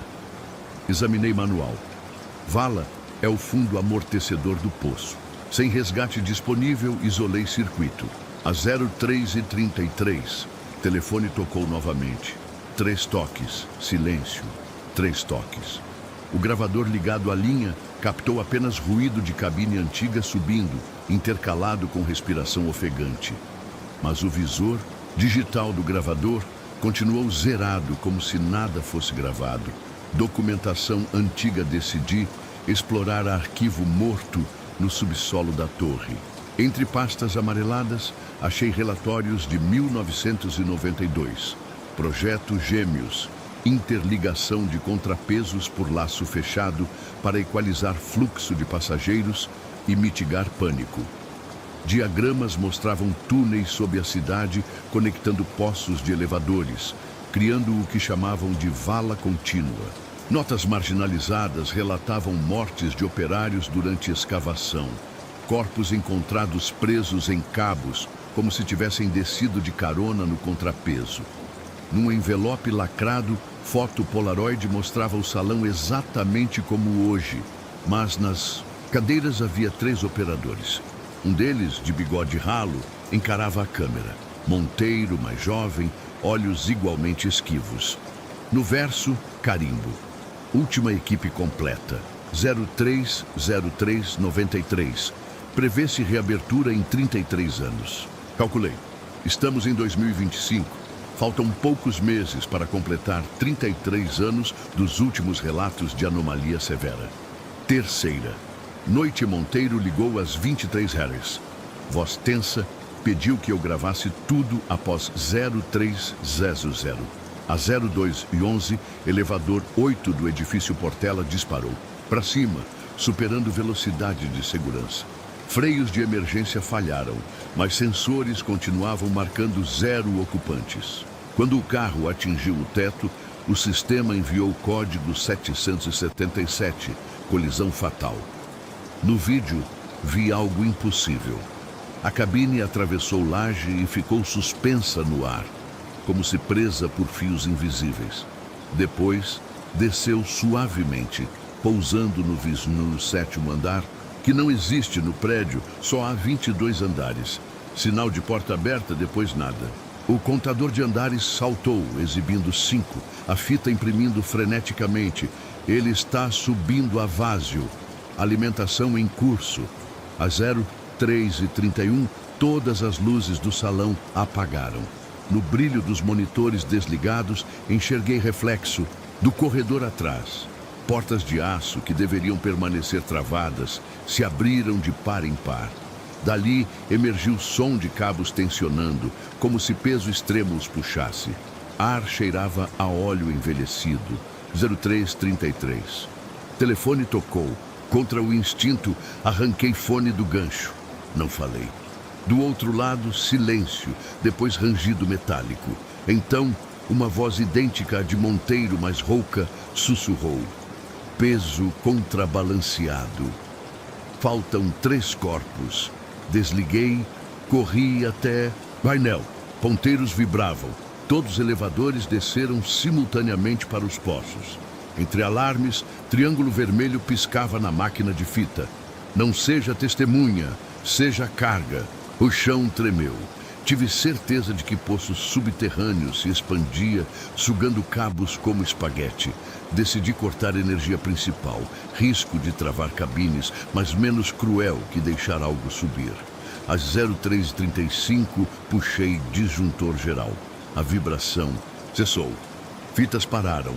Examinei manual. Vala é o fundo amortecedor do poço. Sem resgate disponível, isolei circuito. Às 03h33, telefone tocou novamente. 3 toques, silêncio. 3 toques. O gravador ligado à linha captou apenas ruído de cabine antiga subindo, intercalado com respiração ofegante. Mas o visor digital do gravador continuou zerado, como se nada fosse gravado. Documentação antiga. Decidi explorar arquivo morto no subsolo da torre. Entre pastas amareladas, achei relatórios de 1992. Projeto Gêmeos. Interligação de contrapesos por laço fechado para equalizar fluxo de passageiros e mitigar pânico. Diagramas mostravam túneis sob a cidade conectando poços de elevadores, criando o que chamavam de vala contínua. Notas marginalizadas relatavam mortes de operários durante escavação. Corpos encontrados presos em cabos, como se tivessem descido de carona no contrapeso. Num envelope lacrado, foto Polaroid mostrava o salão exatamente como hoje, mas nas cadeiras havia 3 operadores. Um deles, de bigode ralo, encarava a câmera. Monteiro, mais jovem, olhos igualmente esquivos. No verso, carimbo. Última equipe completa. 03/03/93. Prevê-se reabertura em 33 anos. Calculei. Estamos em 2025. Faltam poucos meses para completar 33 anos dos últimos relatos de anomalia severa. Terceira. Noite Monteiro ligou às 23h. Voz tensa, pediu que eu gravasse tudo após 0300. Às 02h11, elevador 8 do edifício Portela disparou. Para cima, superando velocidade de segurança. Freios de emergência falharam, mas sensores continuavam marcando 0 ocupantes. Quando o carro atingiu o teto, o sistema enviou o código 777, colisão fatal. No vídeo, vi algo impossível. A cabine atravessou laje e ficou suspensa no ar, como se presa por fios invisíveis. Depois, desceu suavemente, pousando no 7º andar, que não existe no prédio, só há 22 andares. Sinal de porta aberta, depois nada. O contador de andares saltou, exibindo 5, a fita imprimindo freneticamente. Ele está subindo a vazio. Alimentação em curso. Às 03h31, todas as luzes do salão apagaram. No brilho dos monitores desligados, enxerguei reflexo do corredor atrás. Portas de aço que deveriam permanecer travadas se abriram de par em par. Dali emergiu som de cabos tensionando, como se peso extremo os puxasse. Ar cheirava a óleo envelhecido. 0333. Telefone tocou. Contra o instinto, arranquei fone do gancho. Não falei. Do outro lado, silêncio, depois rangido metálico. Então, uma voz idêntica à de Monteiro, mas rouca, sussurrou. Peso contrabalanceado. Faltam 3 corpos. Desliguei, corri até... Painel. Ponteiros vibravam. Todos os elevadores desceram simultaneamente para os poços. Entre alarmes, triângulo vermelho piscava na máquina de fita. Não seja testemunha, seja carga. O chão tremeu. Tive certeza de que poços subterrâneos se expandia, sugando cabos como espaguete. Decidi cortar a energia principal. Risco de travar cabines, mas menos cruel que deixar algo subir. Às 03h35, puxei disjuntor geral. A vibração cessou. Fitas pararam.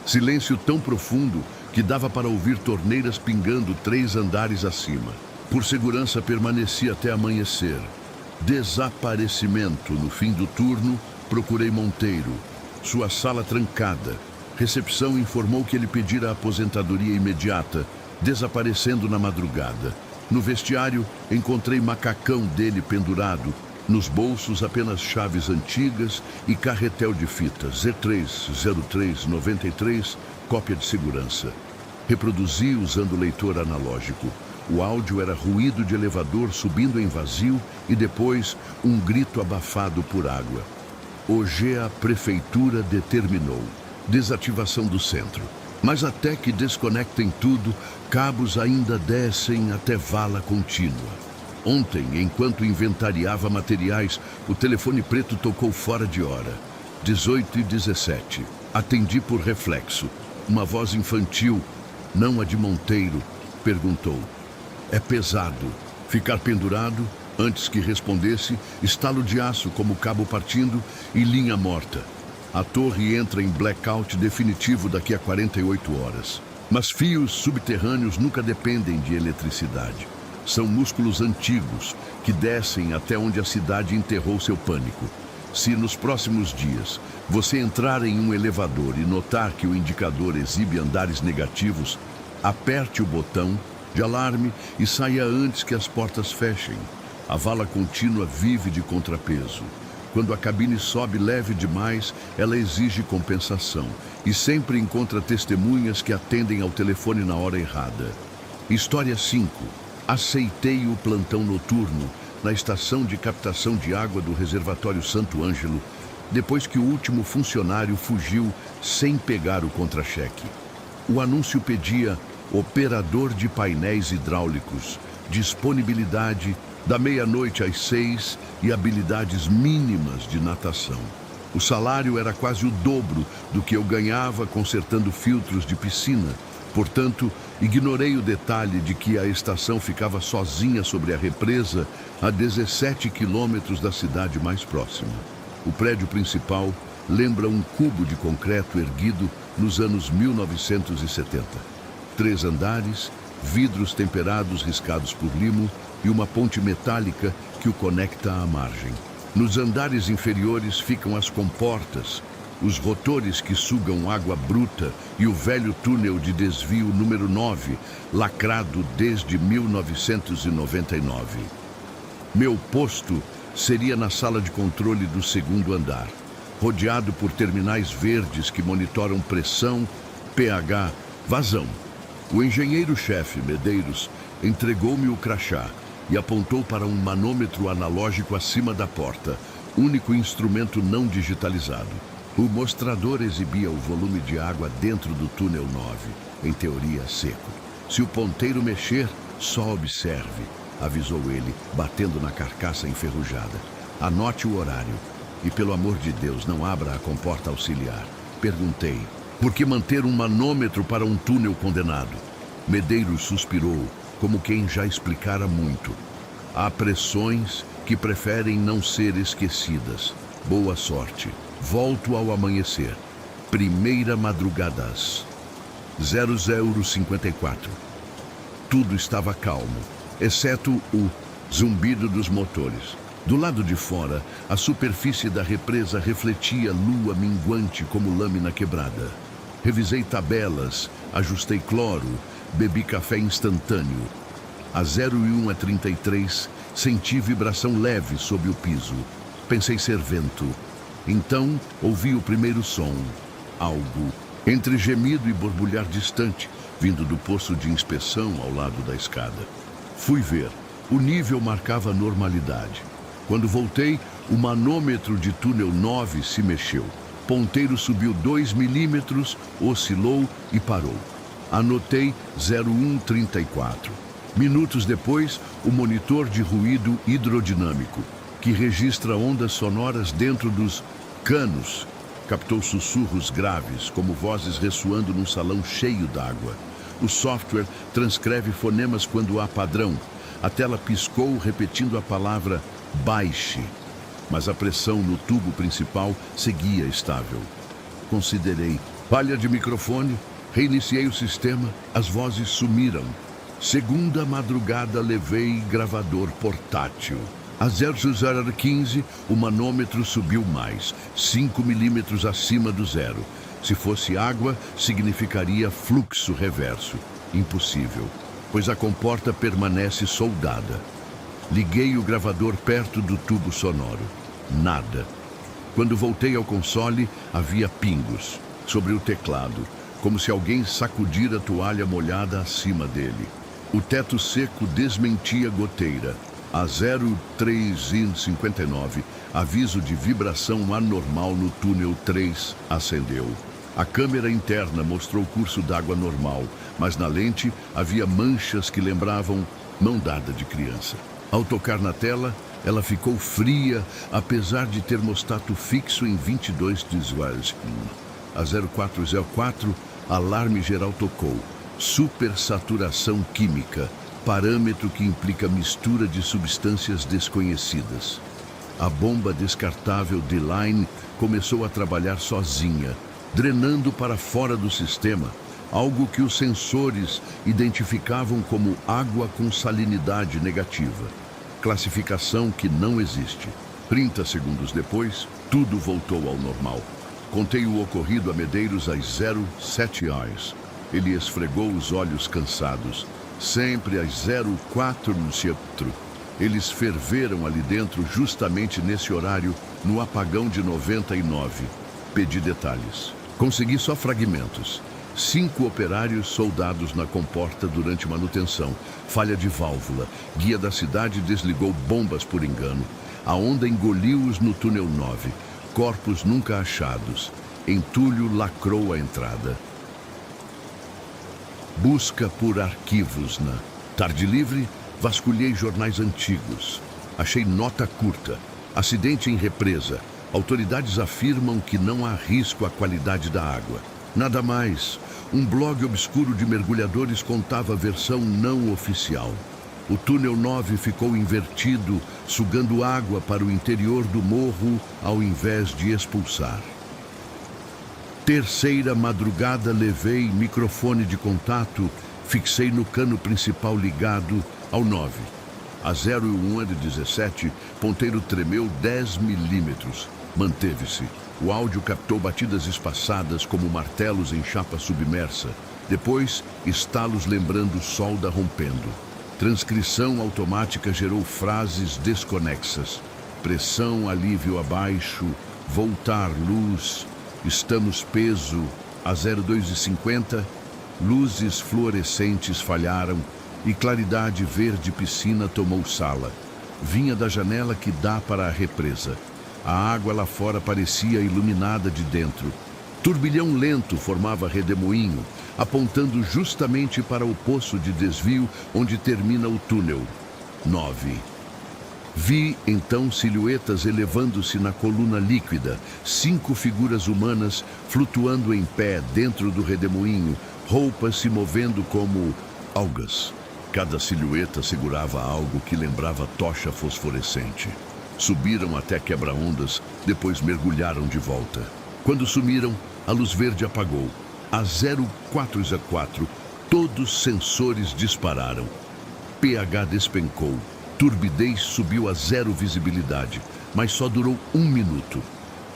Silêncio tão profundo que dava para ouvir torneiras pingando 3 andares acima. Por segurança, permaneci até amanhecer. Desaparecimento. No fim do turno, procurei Monteiro. Sua sala trancada. Recepção informou que ele pedira aposentadoria imediata, desaparecendo na madrugada. No vestiário, encontrei macacão dele pendurado. Nos bolsos, apenas chaves antigas e carretel de fita. Z30393, cópia de segurança. Reproduzi usando o leitor analógico. O áudio era ruído de elevador subindo em vazio e depois um grito abafado por água. Hoje a prefeitura determinou desativação do centro. Mas até que desconectem tudo, cabos ainda descem até vala contínua. Ontem, enquanto inventariava materiais, o telefone preto tocou fora de hora. 18h17. Atendi por reflexo. Uma voz infantil, não a de Monteiro, perguntou. É pesado. Ficar pendurado, antes que respondesse, estalo de aço como cabo partindo e linha morta. A torre entra em blackout definitivo daqui a 48 horas. Mas fios subterrâneos nunca dependem de eletricidade. São músculos antigos que descem até onde a cidade enterrou seu pânico. Se nos próximos dias você entrar em um elevador e notar que o indicador exibe andares negativos, aperte o botão de alarme e saia antes que as portas fechem. A vala contínua vive de contrapeso. Quando a cabine sobe leve demais, ela exige compensação e sempre encontra testemunhas que atendem ao telefone na hora errada. História 5. Aceitei o plantão noturno na estação de captação de água do reservatório Santo Ângelo, depois que o último funcionário fugiu sem pegar o contra-cheque. O anúncio pedia operador de painéis hidráulicos, disponibilidade da meia-noite às 6 e habilidades mínimas de natação. O salário era quase o dobro do que eu ganhava consertando filtros de piscina. Portanto, ignorei o detalhe de que a estação ficava sozinha sobre a represa a 17 quilômetros da cidade mais próxima. O prédio principal lembra um cubo de concreto erguido nos anos 1970. 3 andares, vidros temperados riscados por limo e uma ponte metálica que o conecta à margem. Nos andares inferiores ficam as comportas, os rotores que sugam água bruta e o velho túnel de desvio número 9, lacrado desde 1999. Meu posto seria na sala de controle do 2º andar, rodeado por terminais verdes que monitoram pressão, pH, vazão. O engenheiro-chefe, Medeiros, entregou-me o crachá e apontou para um manômetro analógico acima da porta, único instrumento não digitalizado. O mostrador exibia o volume de água dentro do túnel 9, em teoria seco. Se o ponteiro mexer, só observe, avisou ele, batendo na carcaça enferrujada. Anote o horário e, pelo amor de Deus, não abra a comporta auxiliar. Perguntei, por que manter um manômetro para um túnel condenado? Medeiros suspirou, como quem já explicara muito. Há pressões que preferem não ser esquecidas. Boa sorte. Volto ao amanhecer. Primeira madrugada às 00h54. Tudo estava calmo, exceto o Zumbido dos motores. Do lado de fora, a superfície da represa refletia lua minguante como lâmina quebrada. Revisei tabelas, ajustei cloro, bebi café instantâneo. A 01 a 33, senti vibração leve sob o piso. Pensei ser vento. Então, ouvi o primeiro som. Algo, entre gemido e borbulhar distante, vindo do posto de inspeção ao lado da escada. Fui ver. O nível marcava normalidade. Quando voltei, o manômetro de túnel 9 se mexeu. Ponteiro subiu 2 milímetros, oscilou e parou. Anotei 0134. Minutos depois, o monitor de ruído hidrodinâmico, que registra ondas sonoras dentro dos canos, captou sussurros graves, como vozes ressoando num salão cheio d'água. O software transcreve fonemas quando há padrão. A tela piscou repetindo a palavra baixe, mas a pressão no tubo principal seguia estável. Considerei falha de microfone, reiniciei o sistema, as vozes sumiram. Segunda madrugada levei gravador portátil. A 0015, o manômetro subiu mais, 5 milímetros acima do zero. Se fosse água, significaria fluxo reverso. Impossível, pois a comporta permanece soldada. Liguei o gravador perto do tubo sonoro. Nada. Quando voltei ao console, havia pingos sobre o teclado, como se alguém sacudira a toalha molhada acima dele. O teto seco desmentia goteira. A 0359, aviso de vibração anormal no túnel 3, acendeu. A câmera interna mostrou curso d'água normal, mas na lente havia manchas que lembravam mão dada de criança. Ao tocar na tela, ela ficou fria, apesar de termostato fixo em 22 de Celsius. A 0404, alarme geral tocou. Supersaturação química, parâmetro que implica mistura de substâncias desconhecidas. A bomba descartável D-Line começou a trabalhar sozinha, drenando para fora do sistema, algo que os sensores identificavam como água com salinidade negativa. Classificação que não existe. 30 segundos depois, tudo voltou ao normal. Contei o ocorrido a Medeiros às 07 horas. Ele esfregou os olhos cansados. Sempre às 04 no centro. Eles ferveram ali dentro justamente nesse horário, no apagão de 99. Pedi detalhes. Consegui só fragmentos. 5 operários soldados na comporta durante manutenção. Falha de válvula. Guia da cidade desligou bombas por engano. A onda engoliu-os no túnel 9. Corpos nunca achados. Entulho lacrou a entrada. Busca por arquivos na tarde livre, vasculhei jornais antigos. Achei nota curta. Acidente em represa. Autoridades afirmam que não há risco à qualidade da água. Nada mais. Um blog obscuro de mergulhadores contava a versão não oficial. O túnel 9 ficou invertido, sugando água para o interior do morro ao invés de expulsar. Terceira madrugada levei microfone de contato, fixei no cano principal ligado ao 9. A 01 de 17, ponteiro tremeu 10 milímetros. Manteve-se. O áudio captou batidas espaçadas como martelos em chapa submersa. Depois, estalos lembrando solda rompendo. Transcrição automática gerou frases desconexas. Pressão, alívio abaixo, voltar, luz... Estamos peso, a 02:50, luzes fluorescentes falharam e claridade verde piscina tomou sala. Vinha da janela que dá para a represa. A água lá fora parecia iluminada de dentro. Turbilhão lento formava redemoinho, apontando justamente para o poço de desvio onde termina o túnel 9. Vi, então, silhuetas elevando-se na coluna líquida, 5 figuras humanas flutuando em pé dentro do redemoinho, roupas se movendo como algas. Cada silhueta segurava algo que lembrava tocha fosforescente. Subiram até quebra-ondas, depois mergulharam de volta. Quando sumiram, a luz verde apagou. A 0404, todos os sensores dispararam. pH despencou. turbidez subiu a zero visibilidade, mas só durou 1 minuto.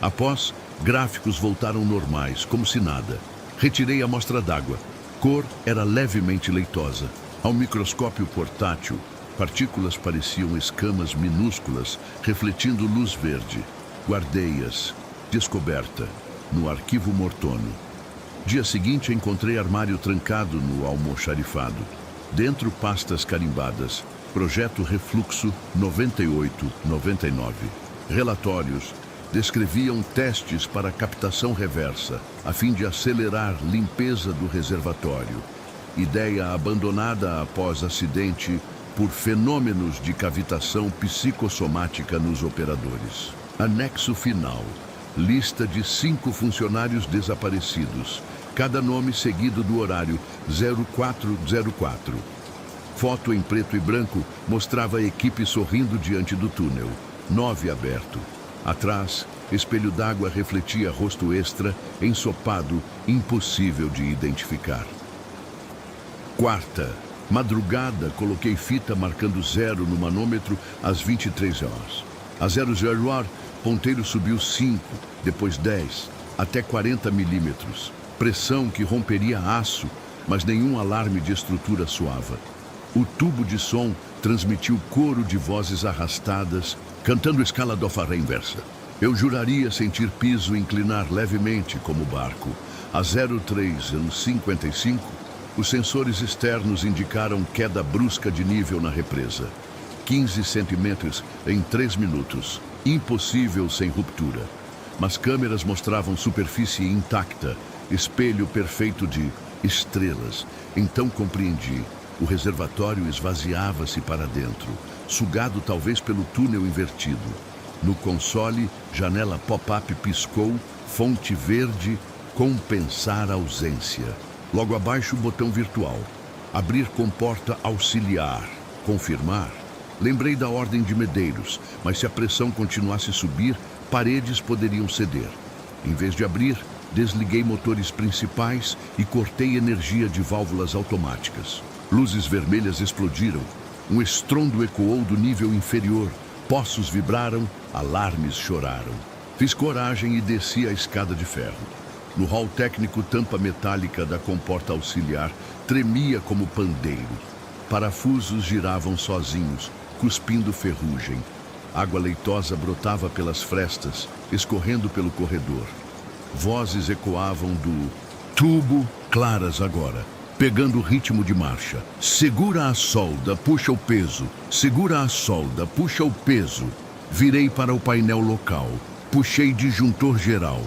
Após, gráficos voltaram normais, como se nada. Retirei a amostra d'água. Cor era levemente leitosa. Ao microscópio portátil, partículas pareciam escamas minúsculas, refletindo luz verde. Guardei-as. Descoberta. No arquivo Mortono. Dia seguinte, encontrei armário trancado no almoxarifado. Dentro, pastas carimbadas. Projeto Refluxo 98-99. Relatórios descreviam testes para captação reversa, a fim de acelerar limpeza do reservatório. Ideia abandonada após acidente por fenômenos de cavitação psicossomática nos operadores. Anexo final. Lista de 5 funcionários desaparecidos. Cada nome seguido do horário 0404. Foto em preto e branco mostrava a equipe sorrindo diante do túnel. 9 aberto. Atrás, espelho d'água refletia rosto extra, ensopado, impossível de identificar. Quarta. Madrugada, coloquei fita marcando 0 no manômetro às 23 horas. A 00 hora, ponteiro subiu 5, depois 10, até 40 milímetros. Pressão que romperia aço, mas nenhum alarme de estrutura soava. O tubo de som transmitiu coro de vozes arrastadas, cantando escala do Fá inversa. Eu juraria sentir piso inclinar levemente como barco. A 03:55, os sensores externos indicaram queda brusca de nível na represa. 15 centímetros em 3 minutos. Impossível sem ruptura. Mas câmeras mostravam superfície intacta, espelho perfeito de estrelas. Então compreendi. O reservatório esvaziava-se para dentro, sugado talvez pelo túnel invertido. No console, janela pop-up piscou, fonte verde, compensar ausência. Logo abaixo, botão virtual. Abrir comporta auxiliar. Confirmar. Lembrei da ordem de Medeiros, mas se a pressão continuasse a subir, paredes poderiam ceder. Em vez de abrir, desliguei motores principais e cortei energia de válvulas automáticas. Luzes vermelhas explodiram. Um estrondo ecoou do nível inferior. Poços vibraram, alarmes choraram. Fiz coragem e desci a escada de ferro. No hall técnico, tampa metálica da comporta auxiliar tremia como pandeiro. Parafusos giravam sozinhos, cuspindo ferrugem. Água leitosa brotava pelas frestas, escorrendo pelo corredor. Vozes ecoavam do tubo, claras agora, pegando o ritmo de marcha. Segura a solda, puxa o peso. Segura a solda, puxa o peso. Virei para o painel local. Puxei disjuntor geral.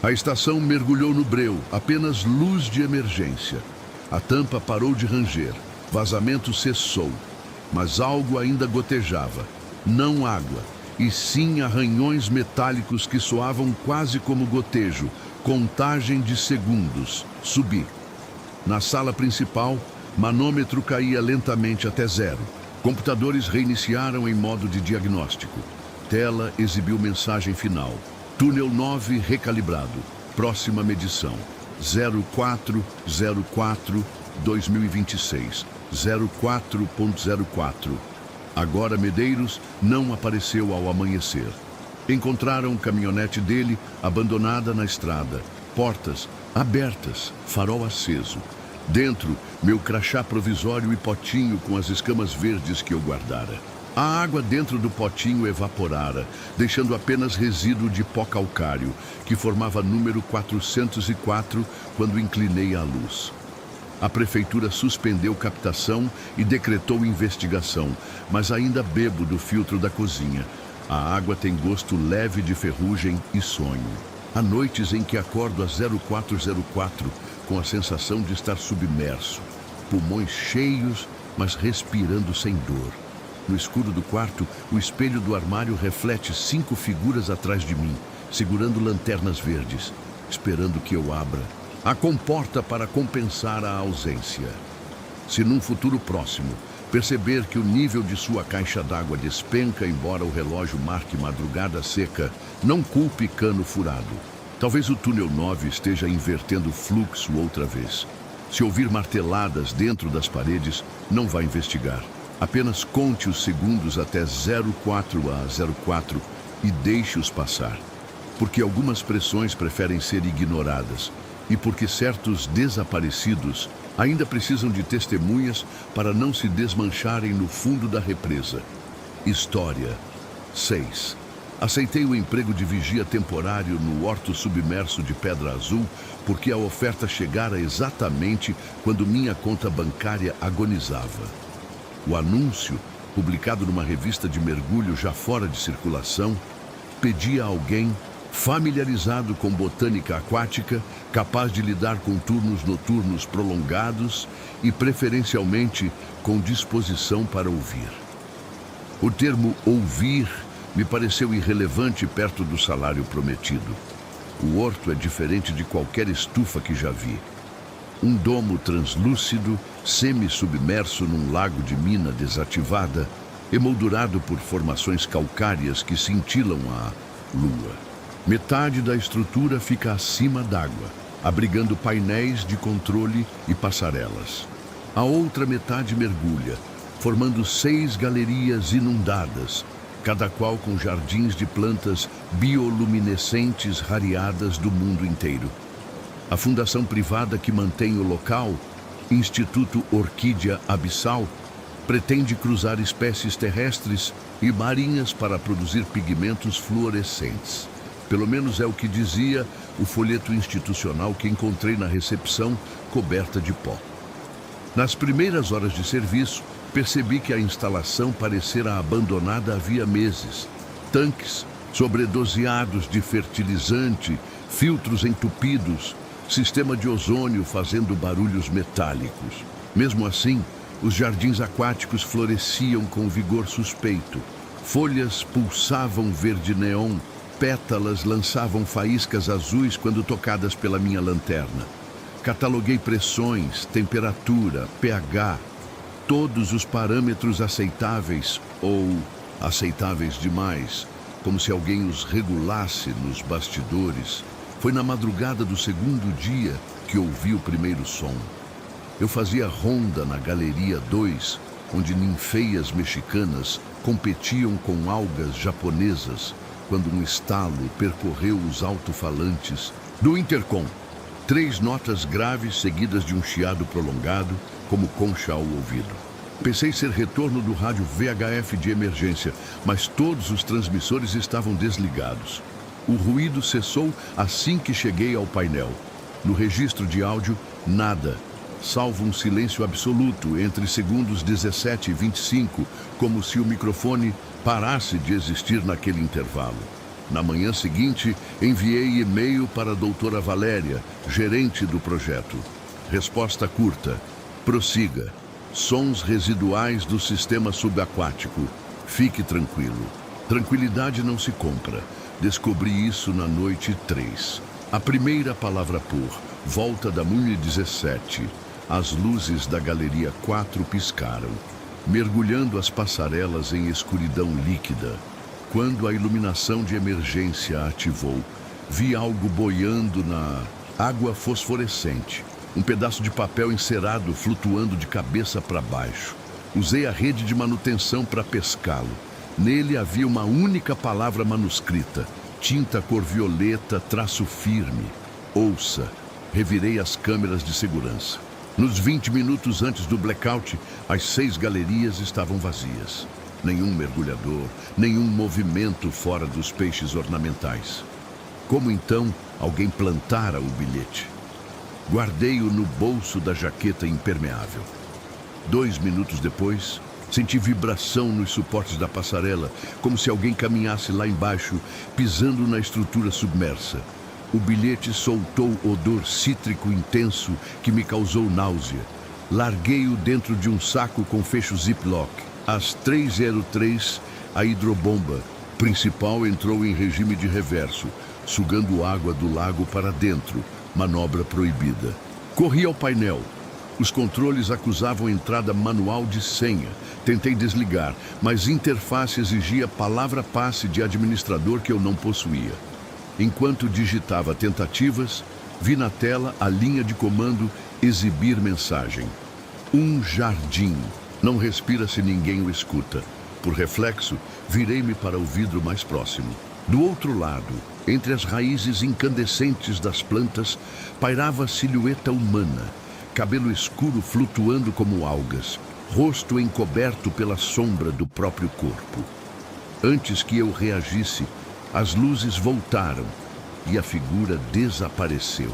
A estação mergulhou no breu, apenas luz de emergência. A tampa parou de ranger. Vazamento cessou. Mas algo ainda gotejava. Não água, e sim arranhões metálicos que soavam quase como gotejo. Contagem de segundos. Subi. Na sala principal, manômetro caía lentamente até 0. Computadores reiniciaram em modo de diagnóstico. Tela exibiu mensagem final. Túnel 9 recalibrado. Próxima medição. 0404-2026. 04.04. Agora Medeiros não apareceu ao amanhecer. Encontraram caminhonete dele abandonada na estrada. Portas abertas, farol aceso. Dentro, meu crachá provisório e potinho com as escamas verdes que eu guardara. A água dentro do potinho evaporara, deixando apenas resíduo de pó calcário, que formava número 404 quando inclinei a luz. A prefeitura suspendeu captação e decretou investigação, mas ainda bebo do filtro da cozinha. A água tem gosto leve de ferrugem e sonho. Há noites em que acordo às 0404 com a sensação de estar submerso. Pulmões cheios, mas respirando sem dor. No escuro do quarto, o espelho do armário reflete 5 figuras atrás de mim, segurando lanternas verdes, esperando que eu abra a comporta para compensar a ausência. Se num futuro próximo perceber que o nível de sua caixa d'água despenca embora o relógio marque madrugada seca, não culpe cano furado. Talvez o túnel 9 esteja invertendo o fluxo outra vez. Se ouvir marteladas dentro das paredes, não vá investigar. Apenas conte os segundos até 04 a 04 e deixe-os passar. Porque algumas pressões preferem ser ignoradas e porque certos desaparecidos ainda precisam de testemunhas para não se desmancharem no fundo da represa. História 6. Aceitei o emprego de vigia temporário no horto submerso de Pedra Azul porque a oferta chegara exatamente quando minha conta bancária agonizava. O anúncio, publicado numa revista de mergulho já fora de circulação, pedia a alguém familiarizado com botânica aquática, capaz de lidar com turnos noturnos prolongados e, preferencialmente, com disposição para ouvir. O termo ouvir me pareceu irrelevante perto do salário prometido. O horto é diferente de qualquer estufa que já vi. Um domo translúcido, semi-submerso num lago de mina desativada, emoldurado por formações calcárias que cintilam a lua. Metade da estrutura fica acima d'água, abrigando painéis de controle e passarelas. A outra metade mergulha, formando 6 galerias inundadas, cada qual com jardins de plantas bioluminescentes rareadas do mundo inteiro. A fundação privada que mantém o local, Instituto Orquídea Abissal, pretende cruzar espécies terrestres e marinhas para produzir pigmentos fluorescentes. Pelo menos é o que dizia o folheto institucional que encontrei na recepção, coberta de pó. Nas primeiras horas de serviço, percebi que a instalação parecera abandonada havia meses. Tanques sobredoseados de fertilizante, filtros entupidos, sistema de ozônio fazendo barulhos metálicos. Mesmo assim, os jardins aquáticos floresciam com vigor suspeito. Folhas pulsavam verde-neon, pétalas lançavam faíscas azuis quando tocadas pela minha lanterna. Cataloguei pressões, temperatura, pH, todos os parâmetros aceitáveis ou aceitáveis demais, como se alguém os regulasse nos bastidores. Foi na madrugada do segundo dia que ouvi o primeiro som. Eu fazia ronda na Galeria 2, onde ninféias mexicanas competiam com algas japonesas, quando um estalo percorreu os alto-falantes do intercom. 3 notas graves seguidas de um chiado prolongado, como concha ao ouvido. Pensei ser retorno do rádio VHF de emergência, mas todos os transmissores estavam desligados. O ruído cessou assim que cheguei ao painel. No registro de áudio, nada, salvo um silêncio absoluto entre segundos 17 e 25, como se o microfone parasse de existir naquele intervalo. Na manhã seguinte, enviei e-mail para a doutora Valéria, gerente do projeto. Resposta curta: prossiga. Sons residuais do sistema subaquático. Fique tranquilo. Tranquilidade não se compra. Descobri isso na noite 3. A primeira palavra por, volta da Mune 17. As luzes da Galeria 4 piscaram, mergulhando as passarelas em escuridão líquida. Quando a iluminação de emergência ativou, vi algo boiando na água fosforescente. Um pedaço de papel encerado flutuando de cabeça para baixo. Usei a rede de manutenção para pescá-lo. Nele havia uma única palavra manuscrita, tinta cor violeta, traço firme. Ouça. Revirei as câmeras de segurança. Nos 20 minutos antes do blackout, as 6 galerias estavam vazias. Nenhum mergulhador, nenhum movimento fora dos peixes ornamentais. Como então alguém plantara o bilhete? Guardei-o no bolso da jaqueta impermeável. 2 minutos depois, senti vibração nos suportes da passarela, como se alguém caminhasse lá embaixo, pisando na estrutura submersa. O bilhete soltou odor cítrico intenso que me causou náusea. Larguei-o dentro de um saco com fecho Ziploc. Às 3:03, a hidrobomba principal entrou em regime de reverso, sugando água do lago para dentro, manobra proibida. Corri ao painel. Os controles acusavam entrada manual de senha. Tentei desligar, mas interface exigia palavra-passe de administrador que eu não possuía. Enquanto digitava tentativas, vi na tela a linha de comando exibir mensagem. Um jardim. Não respira se ninguém o escuta. Por reflexo, virei-me para o vidro mais próximo. Do outro lado, entre as raízes incandescentes das plantas, pairava a silhueta humana, cabelo escuro flutuando como algas, rosto encoberto pela sombra do próprio corpo. Antes que eu reagisse, as luzes voltaram e a figura desapareceu.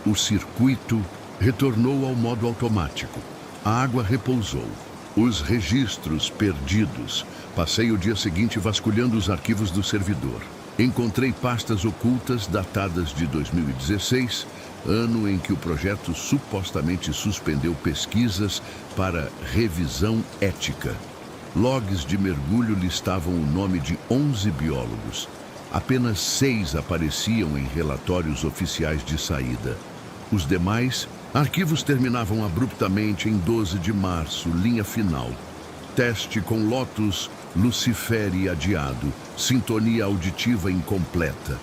O circuito retornou ao modo automático. A água repousou. Os registros perdidos. Passei o dia seguinte vasculhando os arquivos do servidor. Encontrei pastas ocultas datadas de 2016, ano em que o projeto supostamente suspendeu pesquisas para revisão ética. Logs de mergulho listavam o nome de 11 biólogos. Apenas 6 apareciam em relatórios oficiais de saída. Os demais arquivos terminavam abruptamente em 12 de março, linha final. Teste com Lotus Luciferi adiado, sintonia auditiva incompleta.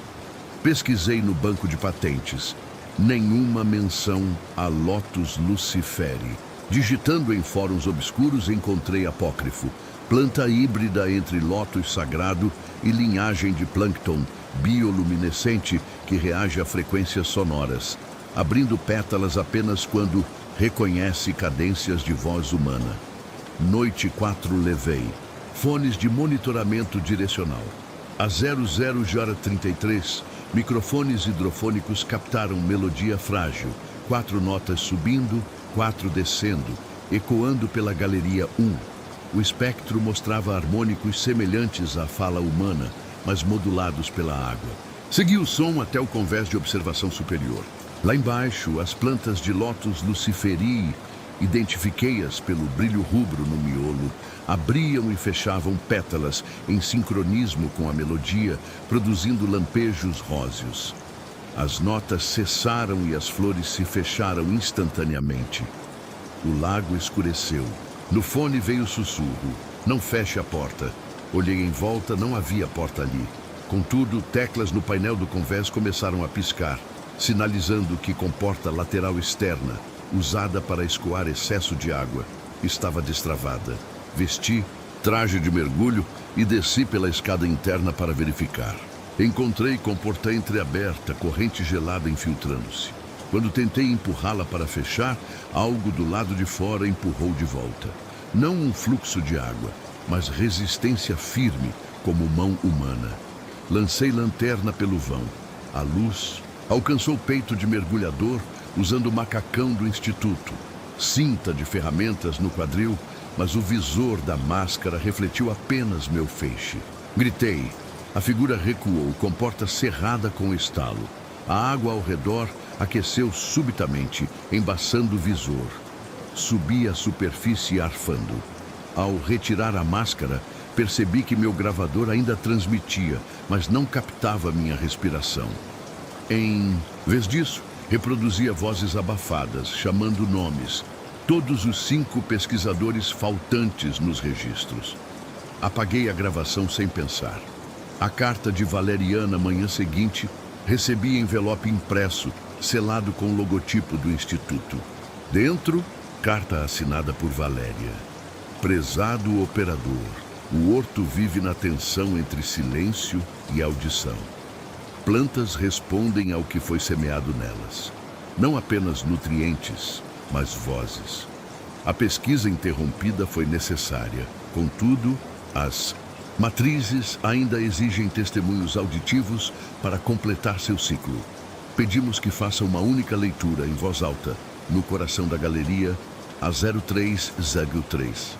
Pesquisei no banco de patentes. Nenhuma menção a Lotus Luciferi. Digitando em fóruns obscuros, encontrei apócrifo. Planta híbrida entre lótus sagrado e linhagem de plâncton bioluminescente que reage a frequências sonoras, abrindo pétalas apenas quando reconhece cadências de voz humana. Noite 4 levei. Fones de monitoramento direcional. A 00h33, microfones hidrofônicos captaram melodia frágil, 4 notas subindo, 4 descendo, ecoando pela galeria 1. O espectro mostrava harmônicos semelhantes à fala humana, mas modulados pela água. Segui o som até o convés de observação superior. Lá embaixo, as plantas de Lotus Luciferi, identifiquei-as pelo brilho rubro no miolo, abriam e fechavam pétalas em sincronismo com a melodia, produzindo lampejos róseos. As notas cessaram e as flores se fecharam instantaneamente. O lago escureceu. No fone veio o sussurro. Não feche a porta. Olhei em volta, não havia porta ali. Contudo, teclas no painel do convés começaram a piscar, sinalizando que comporta lateral externa, usada para escoar excesso de água, estava destravada. Vesti traje de mergulho e desci pela escada interna para verificar. Encontrei comporta entreaberta, corrente gelada infiltrando-se. Quando tentei empurrá-la para fechar, algo do lado de fora empurrou de volta. Não um fluxo de água, mas resistência firme, como mão humana. Lancei lanterna pelo vão. A luz alcançou o peito de mergulhador, usando o macacão do instituto. Cinta de ferramentas no quadril, mas o visor da máscara refletiu apenas meu feixe. Gritei. A figura recuou, comporta cerrada com estalo. A água ao redor aqueceu subitamente, embaçando o visor. Subi a superfície arfando. Ao retirar a máscara, percebi que meu gravador ainda transmitia, mas não captava minha respiração. Em vez disso, reproduzia vozes abafadas, chamando nomes. Todos os 5 pesquisadores faltantes nos registros. Apaguei a gravação sem pensar. A carta de Valeriana, manhã seguinte, recebi envelope impresso, selado com o logotipo do Instituto. Dentro, carta assinada por Valéria. Prezado operador, o horto vive na tensão entre silêncio e audição. Plantas respondem ao que foi semeado nelas. Não apenas nutrientes, mas vozes. A pesquisa interrompida foi necessária. Contudo, as matrizes ainda exigem testemunhos auditivos para completar seu ciclo. Pedimos que faça uma única leitura em voz alta, no coração da galeria, a 0303.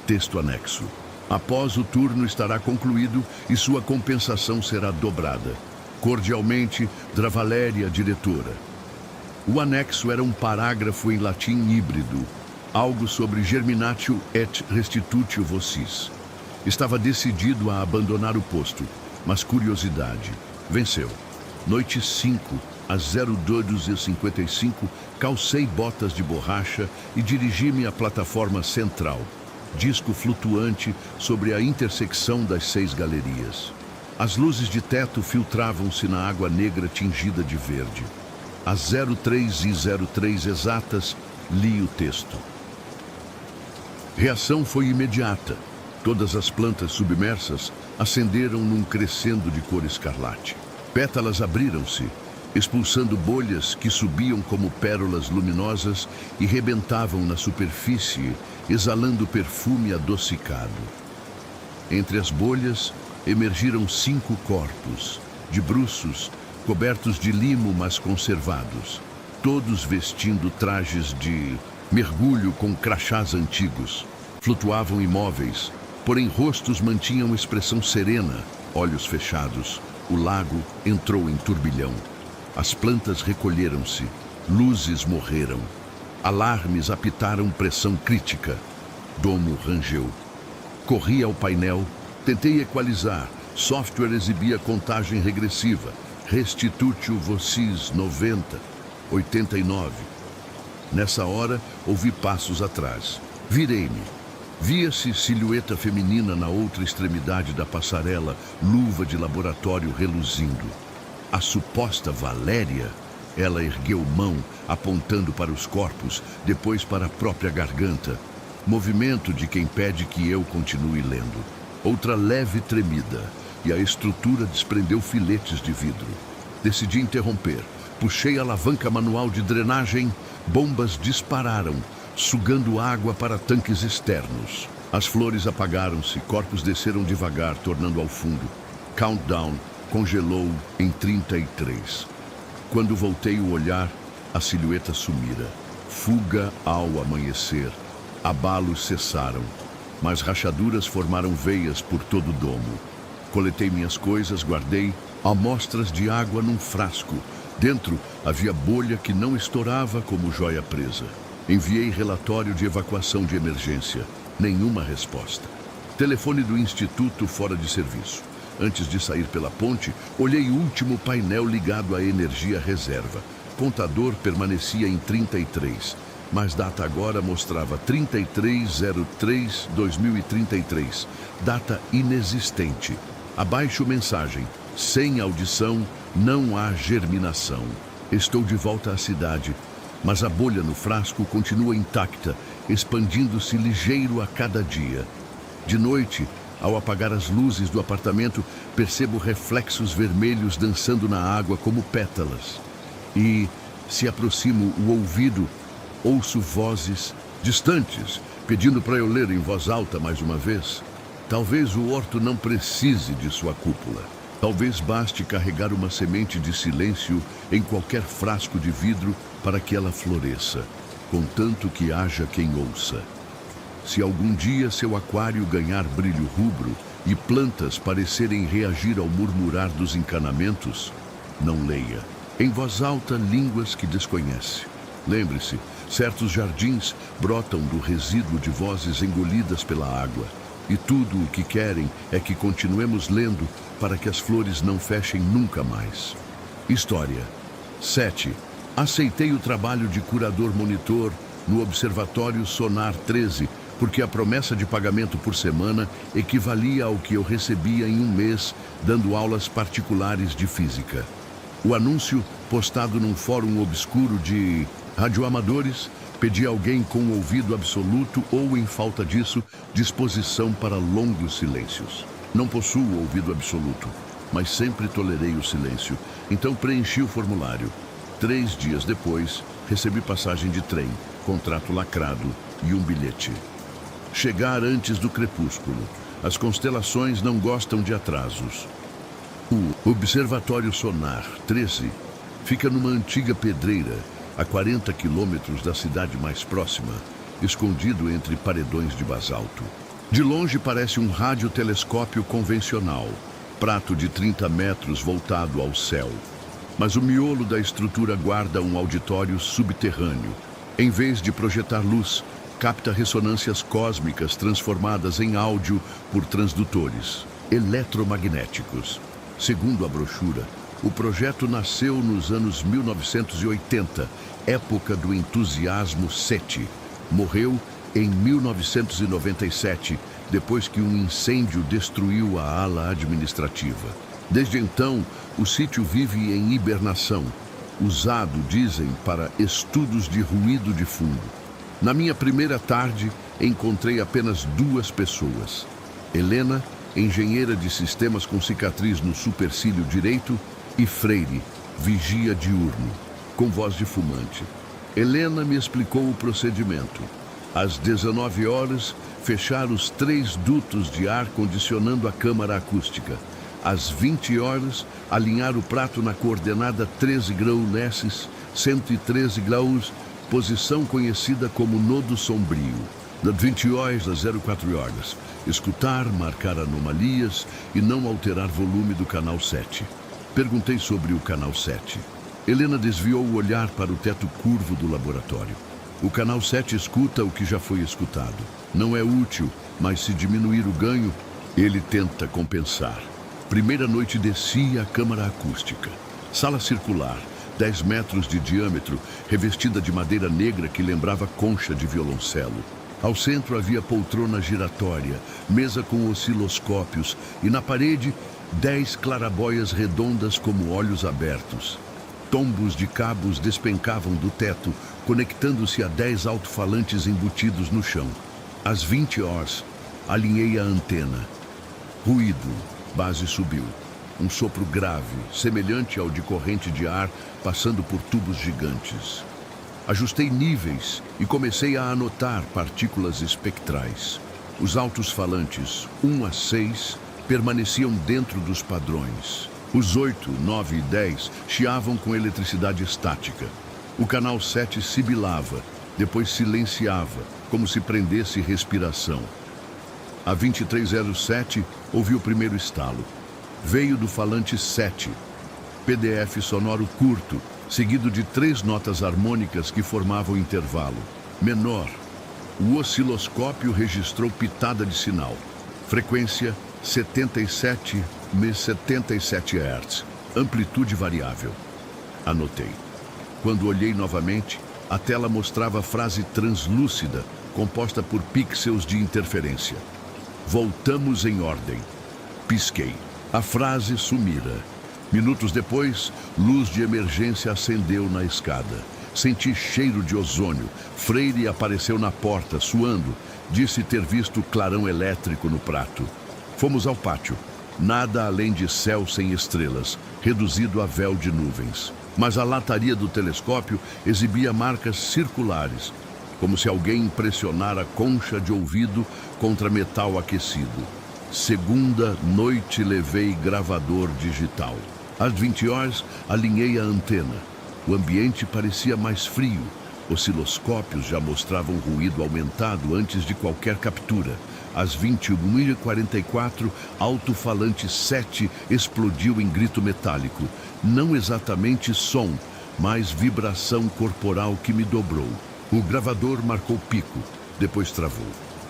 Texto anexo. Após o turno estará concluído e sua compensação será dobrada. Cordialmente, Dravaléria, diretora. O anexo era um parágrafo em latim híbrido, algo sobre germinatio et restitutio vocis. Estava decidido a abandonar o posto, mas curiosidade venceu. Noite 5, às 02h55, calcei botas de borracha e dirigi-me à plataforma central, disco flutuante sobre a intersecção das 6 galerias. As luzes de teto filtravam-se na água negra tingida de verde. Às 03h03 exatas, li o texto. Reação foi imediata. Todas as plantas submersas acenderam num crescendo de cor escarlate. Pétalas abriram-se, expulsando bolhas que subiam como pérolas luminosas e rebentavam na superfície, exalando perfume adocicado. Entre as bolhas emergiram 5 corpos, de bruços, cobertos de limo mas conservados, todos vestindo trajes de mergulho com crachás antigos. Flutuavam imóveis, porém rostos mantinham expressão serena, olhos fechados. O lago entrou em turbilhão. As plantas recolheram-se, luzes morreram. Alarmes apitaram pressão crítica. Domo rangeu. Corri ao painel, tentei equalizar. Software exibia contagem regressiva. Restitutio vocis 90, 89. Nessa hora, ouvi passos atrás. Virei-me. Via-se silhueta feminina na outra extremidade da passarela, luva de laboratório reluzindo. A suposta Valéria, ela ergueu mão, apontando para os corpos, depois para a própria garganta. Movimento de quem pede que eu continue lendo. Outra leve tremida, e a estrutura desprendeu filetes de vidro. Decidi interromper. Puxei a alavanca manual de drenagem, bombas dispararam, sugando água para tanques externos. As flores apagaram-se, corpos desceram devagar, tornando ao fundo. Countdown congelou em 33. Quando voltei o olhar, a silhueta sumira. Fuga ao amanhecer. Abalos cessaram, mas rachaduras formaram veias por todo o domo. Coletei minhas coisas, guardei amostras de água num frasco. Dentro havia bolha que não estourava como joia presa. Enviei relatório de evacuação de emergência. Nenhuma resposta. Telefone do instituto fora de serviço. Antes de sair pela ponte, olhei o último painel ligado à energia reserva. Contador permanecia em 33, mas data agora mostrava 33/03/2033. Data inexistente. Abaixo mensagem. Sem audição, não há germinação. Estou de volta à cidade, mas a bolha no frasco continua intacta, expandindo-se ligeiro a cada dia. De noite, ao apagar as luzes do apartamento, percebo reflexos vermelhos dançando na água como pétalas. E, se aproximo o ouvido, ouço vozes distantes, pedindo para eu ler em voz alta mais uma vez. Talvez o horto não precise de sua cúpula. Talvez baste carregar uma semente de silêncio em qualquer frasco de vidro para que ela floresça, contanto que haja quem ouça. Se algum dia seu aquário ganhar brilho rubro e plantas parecerem reagir ao murmurar dos encanamentos, não leia. Em voz alta, línguas que desconhece. Lembre-se, certos jardins brotam do resíduo de vozes engolidas pela água. E tudo o que querem é que continuemos lendo para que as flores não fechem nunca mais. História 7. Aceitei o trabalho de curador-monitor no Observatório Sonar 13, porque a promessa de pagamento por semana equivalia ao que eu recebia em um mês, dando aulas particulares de física. O anúncio, postado num fórum obscuro de radioamadores, pedia alguém com ouvido absoluto ou, em falta disso, disposição para longos silêncios. Não possuo ouvido absoluto, mas sempre tolerei o silêncio, então preenchi o formulário. 3 dias depois, recebi passagem de trem, contrato lacrado e um bilhete. Chegar antes do crepúsculo. As constelações não gostam de atrasos. O Observatório Sonar 13 fica numa antiga pedreira, a 40 quilômetros da cidade mais próxima, escondido entre paredões de basalto. De longe parece um radiotelescópio convencional, prato de 30 metros voltado ao céu. Mas o miolo da estrutura guarda um auditório subterrâneo. Em vez de projetar luz, capta ressonâncias cósmicas transformadas em áudio por transdutores eletromagnéticos. Segundo a brochura, o projeto nasceu nos anos 1980, época do entusiasmo SETI. Morreu em 1997, depois que um incêndio destruiu a ala administrativa. Desde então, o sítio vive em hibernação, usado, dizem, para estudos de ruído de fundo. Na minha primeira tarde, encontrei apenas 2 pessoas. Helena, engenheira de sistemas com cicatriz no supercílio direito, e Freire, vigia diurno, com voz de fumante. Helena me explicou o procedimento. Às 19 horas, fechar os 3 dutos de ar condicionando a câmara acústica. Às 20 horas, alinhar o prato na coordenada 13 graus Lesses, 113 graus, posição conhecida como nodo sombrio. Das 20 horas às 04 horas, escutar, marcar anomalias e não alterar volume do canal 7. Perguntei sobre o canal 7. Helena desviou o olhar para o teto curvo do laboratório. O canal 7 escuta o que já foi escutado. Não é útil, mas se diminuir o ganho, ele tenta compensar. Primeira noite desci a câmara acústica. Sala circular, 10 metros de diâmetro, revestida de madeira negra que lembrava concha de violoncelo. Ao centro havia poltrona giratória, mesa com osciloscópios e na parede 10 clarabóias redondas como olhos abertos. Tombos de cabos despencavam do teto, conectando-se a 10 alto-falantes embutidos no chão. Às 20 horas, alinhei a antena. Ruído, base subiu. Um sopro grave, semelhante ao de corrente de ar, passando por tubos gigantes. Ajustei níveis e comecei a anotar partículas espectrais. Os altos falantes, 1 a 6, permaneciam dentro dos padrões. Os 8, 9 e 10 chiavam com eletricidade estática. O canal 7 sibilava, depois silenciava, como se prendesse respiração. A 2307 ouvi o primeiro estalo. Veio do falante 7. PDF sonoro curto, seguido de 3 notas harmônicas que formavam intervalo. Menor. O osciloscópio registrou pitada de sinal. Frequência 77 Hz. Amplitude variável. Anotei. Quando olhei novamente, a tela mostrava a frase translúcida, composta por pixels de interferência. Voltamos em ordem. Pisquei. A frase sumira. Minutos depois, luz de emergência acendeu na escada. Senti cheiro de ozônio. Freire apareceu na porta, suando. Disse ter visto clarão elétrico no prato. Fomos ao pátio. Nada além de céu sem estrelas, reduzido a véu de nuvens. Mas a lataria do telescópio exibia marcas circulares, como se alguém impressionara concha de ouvido contra metal aquecido. Segunda noite levei gravador digital. Às 20 horas, alinhei a antena. O ambiente parecia mais frio. Osciloscópios já mostravam ruído aumentado antes de qualquer captura. Às 21h44, alto-falante 7 explodiu em grito metálico. Não exatamente som, mas vibração corporal que me dobrou. O gravador marcou pico, depois travou.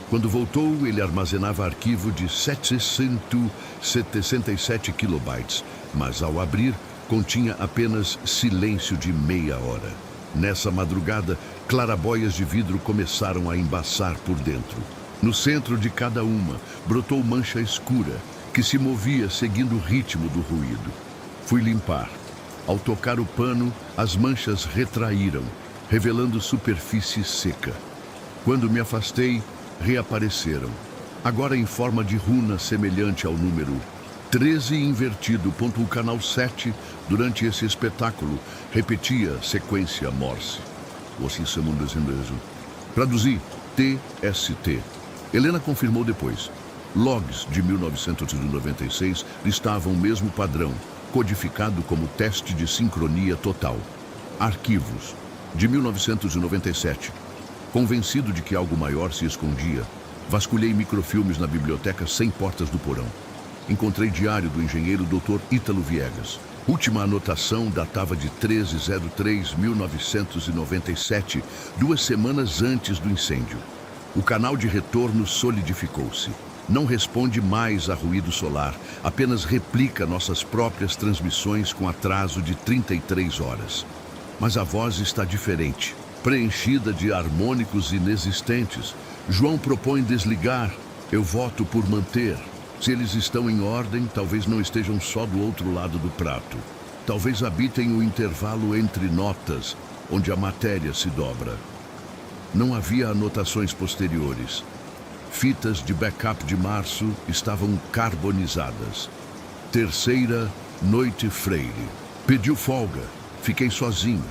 Quando voltou, ele armazenava arquivo de 767 kilobytes, mas ao abrir, continha apenas silêncio de meia hora. Nessa madrugada, clarabóias de vidro começaram a embaçar por dentro. No centro de cada uma, brotou mancha escura, que se movia seguindo o ritmo do ruído. Fui limpar. Ao tocar o pano, as manchas retraíram, revelando superfície seca. Quando me afastei, reapareceram, agora em forma de runa semelhante ao número 13 invertido. O canal 7, durante esse espetáculo, repetia sequência Morse. Traduzi, TST. Helena confirmou depois. Logs de 1996 listavam o mesmo padrão, codificado como teste de sincronia total. Arquivos de 1997. Convencido de que algo maior se escondia, vasculhei microfilmes na biblioteca sem portas do porão. Encontrei diário do engenheiro Dr. Ítalo Viegas. Última anotação datava de 13/03/1997, 2 semanas antes do incêndio. O canal de retorno solidificou-se. Não responde mais a ruído solar, apenas replica nossas próprias transmissões com atraso de 33 horas. Mas a voz está diferente, preenchida de harmônicos inexistentes. João propõe desligar, eu voto por manter. Se eles estão em ordem, talvez não estejam só do outro lado do prato. Talvez habitem o intervalo entre notas, onde a matéria se dobra. Não havia anotações posteriores. Fitas de backup de março estavam carbonizadas. Terceira noite Freire. Pediu folga. Fiquei sozinho.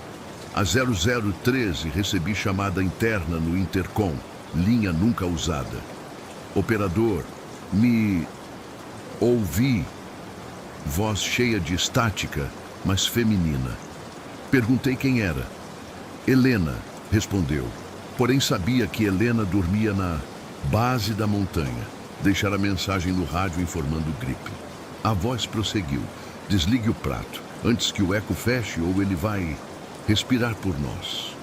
Às 0013 recebi chamada interna no intercom. Linha nunca usada. Operador, me ouvi. Voz cheia de estática, mas feminina. Perguntei quem era. Helena, respondeu. Porém sabia que Helena dormia na base da montanha. Deixara mensagem no rádio informando gripe. A voz prosseguiu. Desligue o prato, antes que o eco feche ou ele vai respirar por nós.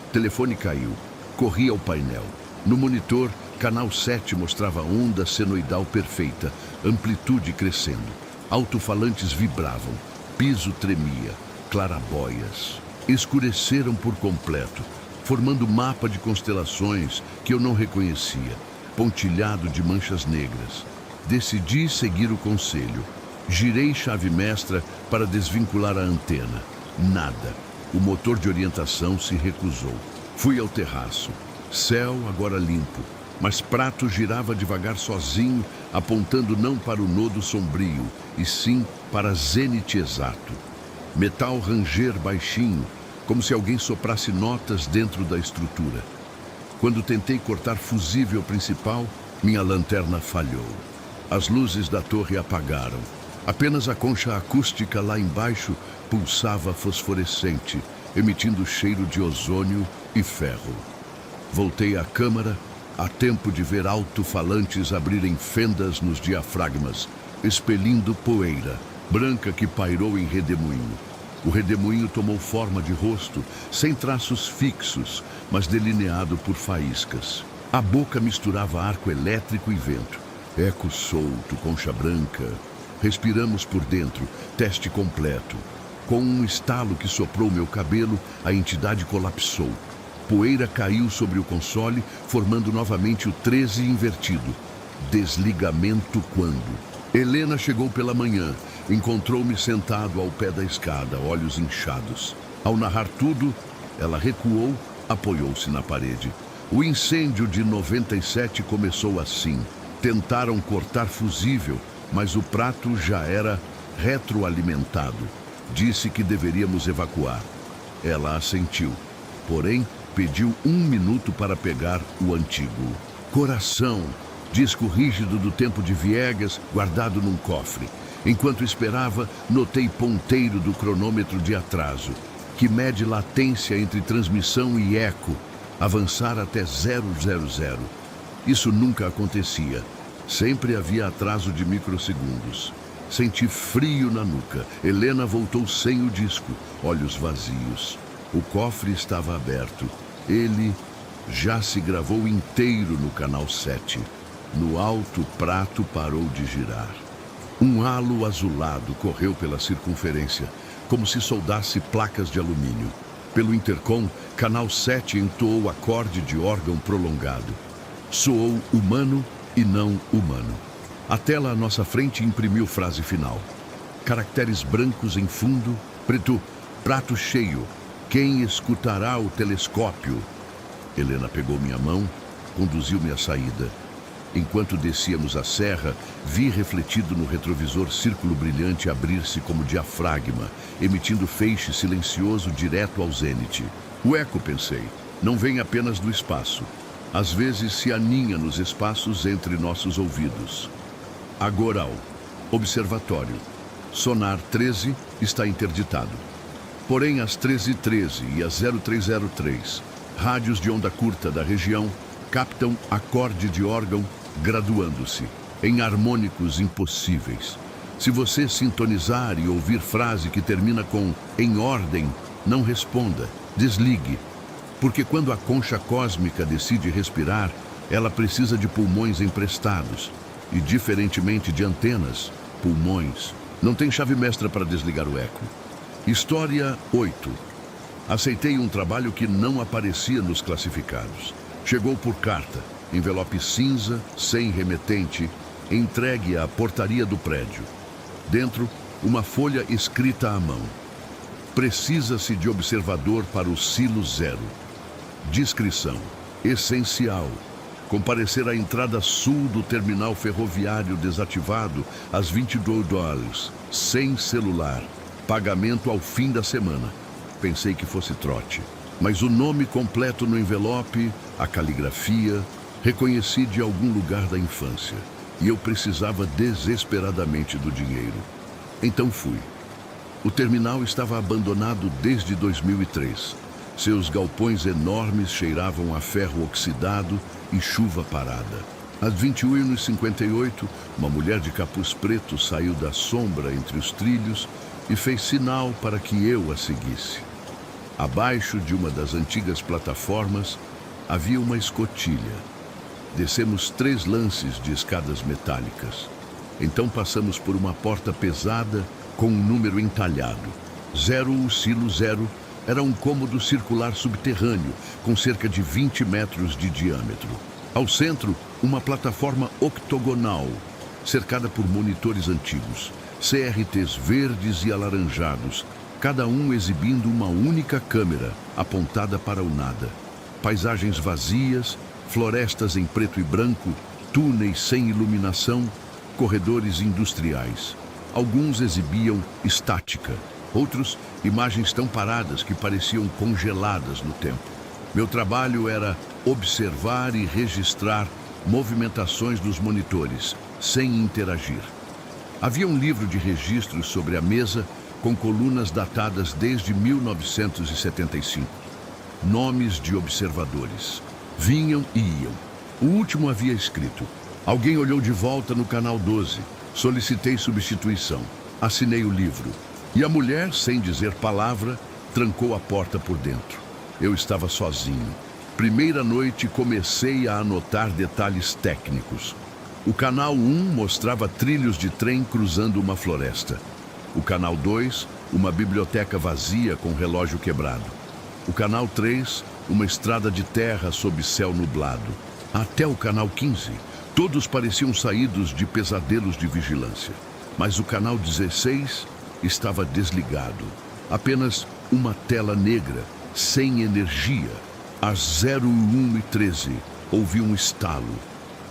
O telefone caiu. Corri ao painel. No monitor, canal 7 mostrava onda senoidal perfeita, amplitude crescendo. Alto-falantes vibravam, piso tremia, clarabóias. Escureceram por completo, formando mapa de constelações que eu não reconhecia, pontilhado de manchas negras. Decidi seguir o conselho. Girei chave mestra para desvincular a antena. Nada. O motor de orientação se recusou. Fui ao terraço. Céu agora limpo, mas Prato girava devagar sozinho, apontando não para o nodo sombrio, e sim para zênite exato. Metal ranger baixinho, como se alguém soprasse notas dentro da estrutura. Quando tentei cortar fusível principal, minha lanterna falhou. As luzes da torre apagaram. Apenas a concha acústica lá embaixo pulsava fosforescente, emitindo cheiro de ozônio e ferro. Voltei à câmara, a tempo de ver alto-falantes abrirem fendas nos diafragmas, expelindo poeira, branca que pairou em redemoinho. O redemoinho tomou forma de rosto, sem traços fixos, mas delineado por faíscas. A boca misturava arco elétrico e vento. Eco solto, concha branca. Respiramos por dentro, teste completo. Com um estalo que soprou meu cabelo, a entidade colapsou. Poeira caiu sobre o console, formando novamente o 13 invertido. Desligamento quando? Helena chegou pela manhã. Encontrou-me sentado ao pé da escada, olhos inchados. Ao narrar tudo, ela recuou, apoiou-se na parede. O incêndio de 97 começou assim. Tentaram cortar fusível, mas o prato já era retroalimentado. Disse que deveríamos evacuar. Ela assentiu. Porém, pediu 1 minuto para pegar o antigo. Coração, disco rígido do tempo de Viegas, guardado num cofre. Enquanto esperava, notei ponteiro do cronômetro de atraso, que mede latência entre transmissão e eco, avançar até 000. Isso nunca acontecia. Sempre havia atraso de microsegundos. Senti frio na nuca. Helena voltou sem o disco, olhos vazios. O cofre estava aberto. Ele já se gravou inteiro no canal 7. No alto, o prato parou de girar. Um halo azulado correu pela circunferência, como se soldasse placas de alumínio. Pelo intercom, canal 7 entoou acorde de órgão prolongado. Soou humano e não humano. A tela à nossa frente imprimiu frase final. Caracteres brancos em fundo, preto, prato cheio. Quem escutará o telescópio? Helena pegou minha mão, conduziu-me à saída. Enquanto descíamos a serra, vi refletido no retrovisor círculo brilhante abrir-se como diafragma, emitindo feixe silencioso direto ao zênite. O eco, pensei, não vem apenas do espaço. Às vezes se aninha nos espaços entre nossos ouvidos. Agoral, observatório. Sonar 13 está interditado. Porém, às 13h13 e às 0303, rádios de onda curta da região captam acorde de órgão graduando-se em harmônicos impossíveis. Se você sintonizar e ouvir frase que termina com "em ordem", não responda, desligue. Porque quando a concha cósmica decide respirar, ela precisa de pulmões emprestados. E, diferentemente de antenas, pulmões. Não tem chave mestra para desligar o eco. História 8. Aceitei um trabalho que não aparecia nos classificados. Chegou por carta, envelope cinza, sem remetente, entregue à portaria do prédio. Dentro, uma folha escrita à mão. Precisa-se de observador para o silo 0. Descrição: essencial. Comparecer à entrada sul do terminal ferroviário desativado às 22 horas, sem celular. Pagamento ao fim da semana. Pensei que fosse trote, mas o nome completo no envelope, a caligrafia, reconheci de algum lugar da infância. E eu precisava desesperadamente do dinheiro. Então fui. O terminal estava abandonado desde 2003. Seus galpões enormes cheiravam a ferro oxidado e chuva parada. Às 21h58, uma mulher de capuz preto saiu da sombra entre os trilhos e fez sinal para que eu a seguisse. Abaixo de uma das antigas plataformas havia uma escotilha. Descemos 3 lances de escadas metálicas. Então passamos por uma porta pesada com um número entalhado. 0 Silo 0 era um cômodo circular subterrâneo com cerca de 20 metros de diâmetro. Ao centro, uma plataforma octogonal, cercada por monitores antigos, CRTs verdes e alaranjados, cada um exibindo uma única câmera apontada para o nada. Paisagens vazias, florestas em preto e branco, túneis sem iluminação, corredores industriais. Alguns exibiam estática, outros imagens tão paradas que pareciam congeladas no tempo. Meu trabalho era observar e registrar movimentações dos monitores, sem interagir. Havia um livro de registros sobre a mesa com colunas datadas desde 1975. Nomes de observadores. Vinham e iam. O último havia escrito: alguém olhou de volta no canal 12. Solicitei substituição. Assinei o livro. E a mulher, sem dizer palavra, trancou a porta por dentro. Eu estava sozinho. Primeira noite, comecei a anotar detalhes técnicos. O canal 1 mostrava trilhos de trem cruzando uma floresta. O canal 2, uma biblioteca vazia com relógio quebrado. O canal 3, uma estrada de terra sob céu nublado. Até o canal 15, todos pareciam saídos de pesadelos de vigilância. Mas o canal 16 estava desligado. Apenas uma tela negra, sem energia. Às 01h13, ouvi um estalo.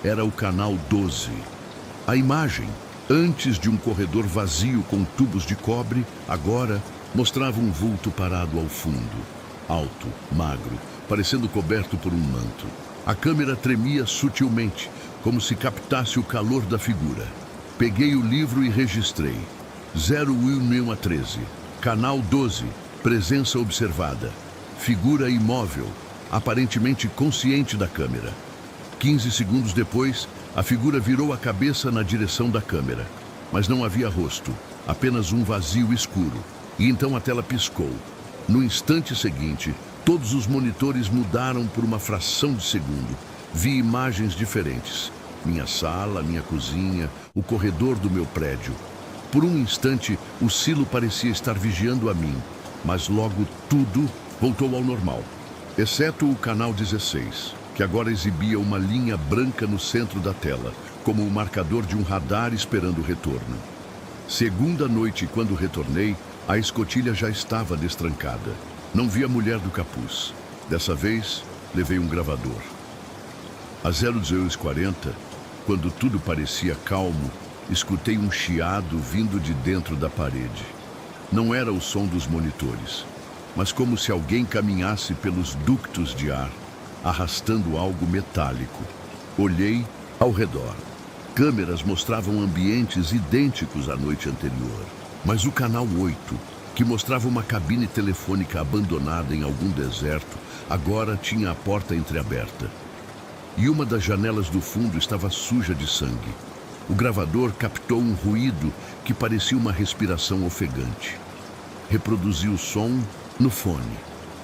Era o canal 12. A imagem, antes de um corredor vazio com tubos de cobre, agora mostrava um vulto parado ao fundo. Alto, magro, parecendo coberto por um manto. A câmera tremia sutilmente, como se captasse o calor da figura. Peguei o livro e registrei. 01h13, canal 12, presença observada. Figura imóvel, aparentemente consciente da câmera. 15 segundos depois, a figura virou a cabeça na direção da câmera. Mas não havia rosto, apenas um vazio escuro. E então a tela piscou. No instante seguinte, todos os monitores mudaram por uma fração de segundo. Vi imagens diferentes. Minha sala, minha cozinha, o corredor do meu prédio. Por um instante, o silo parecia estar vigiando a mim, mas logo tudo voltou ao normal, exceto o canal 16, que agora exibia uma linha branca no centro da tela, como o marcador de um radar esperando o retorno. Segunda noite, quando retornei, a escotilha já estava destrancada. Não vi a mulher do capuz. Dessa vez, levei um gravador. Às 00h40, quando tudo parecia calmo, escutei um chiado vindo de dentro da parede. Não era o som dos monitores, mas como se alguém caminhasse pelos ductos de ar, arrastando algo metálico. Olhei ao redor. Câmeras mostravam ambientes idênticos à noite anterior, mas o canal 8, que mostrava uma cabine telefônica abandonada em algum deserto, agora tinha a porta entreaberta. E uma das janelas do fundo estava suja de sangue. O gravador captou um ruído que parecia uma respiração ofegante. Reproduzi o som no fone.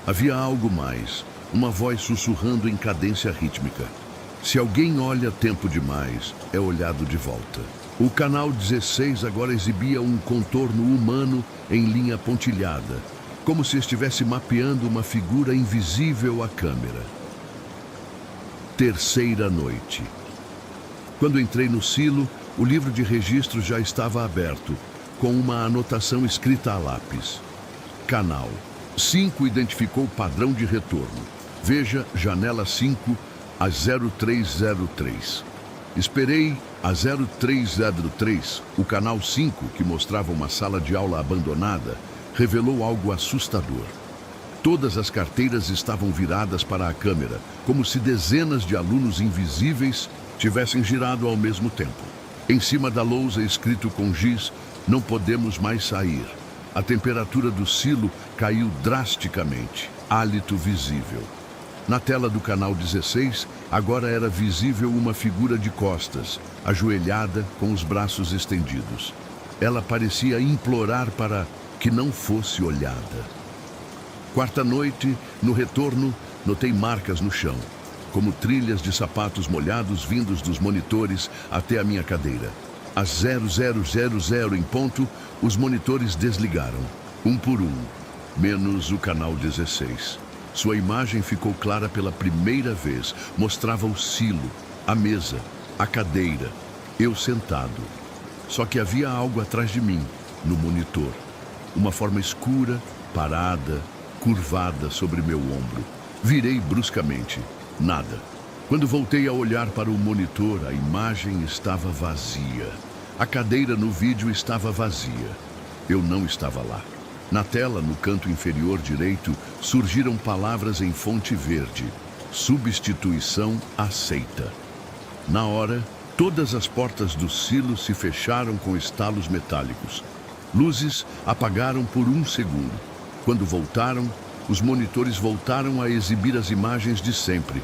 Havia algo mais, uma voz sussurrando em cadência rítmica. Se alguém olha tempo demais, é olhado de volta. O canal 16 agora exibia um contorno humano em linha pontilhada, como se estivesse mapeando uma figura invisível à câmera. Terceira noite. Quando entrei no silo, o livro de registro já estava aberto, com uma anotação escrita a lápis. Canal 5 identificou o padrão de retorno. Veja janela 5 a 0303. Esperei a 0303, o canal 5, que mostrava uma sala de aula abandonada, revelou algo assustador. Todas as carteiras estavam viradas para a câmera, como se dezenas de alunos invisíveis tivessem girado ao mesmo tempo. Em cima da lousa, escrito com giz, não podemos mais sair. A temperatura do silo caiu drasticamente, hálito visível. Na tela do canal 16, agora era visível uma figura de costas, ajoelhada com os braços estendidos. Ela parecia implorar para que não fosse olhada. Quarta noite, no retorno, notei marcas no chão, como trilhas de sapatos molhados vindos dos monitores até a minha cadeira. Às 0000 em ponto, os monitores desligaram, um por um, menos o canal 16. Sua imagem ficou clara pela primeira vez. Mostrava o silo, a mesa, a cadeira, eu sentado. Só que havia algo atrás de mim, no monitor. Uma forma escura, parada, curvada sobre meu ombro. Virei bruscamente. Nada. Quando voltei a olhar para o monitor, a imagem estava vazia. A cadeira no vídeo estava vazia. Eu não estava lá. Na tela, no canto inferior direito, surgiram palavras em fonte verde. Substituição aceita. Na hora, todas as portas do silo se fecharam com estalos metálicos. Luzes apagaram por um segundo. Quando voltaram, os monitores voltaram a exibir as imagens de sempre.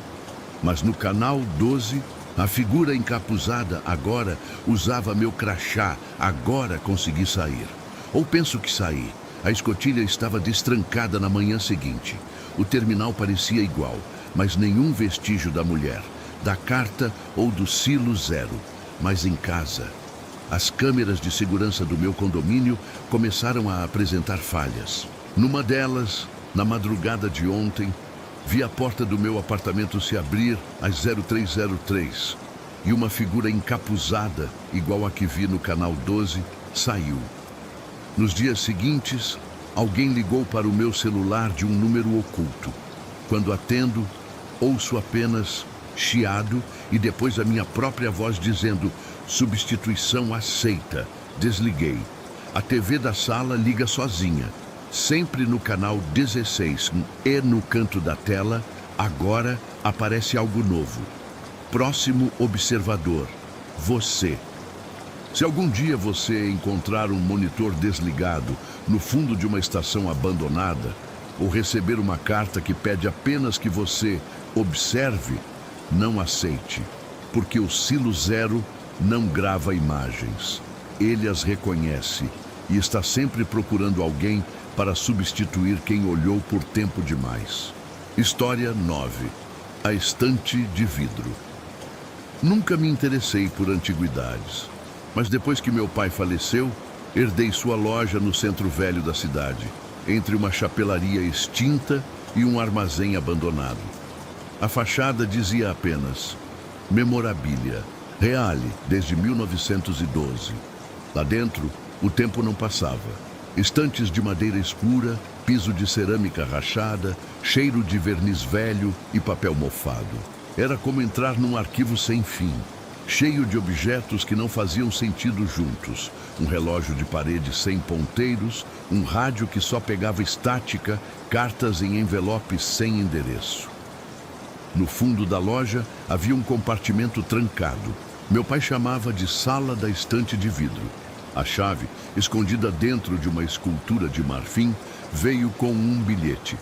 Mas no canal 12, a figura encapuzada agora usava meu crachá. Agora consegui sair. Ou penso que saí. A escotilha estava destrancada na manhã seguinte. O terminal parecia igual, mas nenhum vestígio da mulher, da carta ou do silo zero. Mas em casa, as câmeras de segurança do meu condomínio começaram a apresentar falhas. Numa delas, na madrugada de ontem, vi a porta do meu apartamento se abrir às 0303 e uma figura encapuzada, igual a que vi no canal 12, saiu. Nos dias seguintes, alguém ligou para o meu celular de um número oculto. Quando atendo, ouço apenas chiado e depois a minha própria voz dizendo substituição aceita. Desliguei. A TV da sala liga sozinha, sempre no canal 16 e no canto da tela, agora aparece algo novo. Próximo observador, você. Se algum dia você encontrar um monitor desligado no fundo de uma estação abandonada ou receber uma carta que pede apenas que você observe, não aceite, porque o silo zero não grava imagens. Ele as reconhece e está sempre procurando alguém para substituir quem olhou por tempo demais. História 9. A estante de vidro. Nunca me interessei por antiguidades. Mas depois que meu pai faleceu, herdei sua loja no centro velho da cidade, entre uma chapelaria extinta e um armazém abandonado. A fachada dizia apenas Memorabilia, Reale, desde 1912. Lá dentro, o tempo não passava. Estantes de madeira escura, piso de cerâmica rachada, cheiro de verniz velho e papel mofado. Era como entrar num arquivo sem fim, cheio de objetos que não faziam sentido juntos. Um relógio de parede sem ponteiros, um rádio que só pegava estática, cartas em envelopes sem endereço. No fundo da loja havia um compartimento trancado. Meu pai chamava de sala da estante de vidro. A chave, escondida dentro de uma escultura de marfim, veio com um bilhete.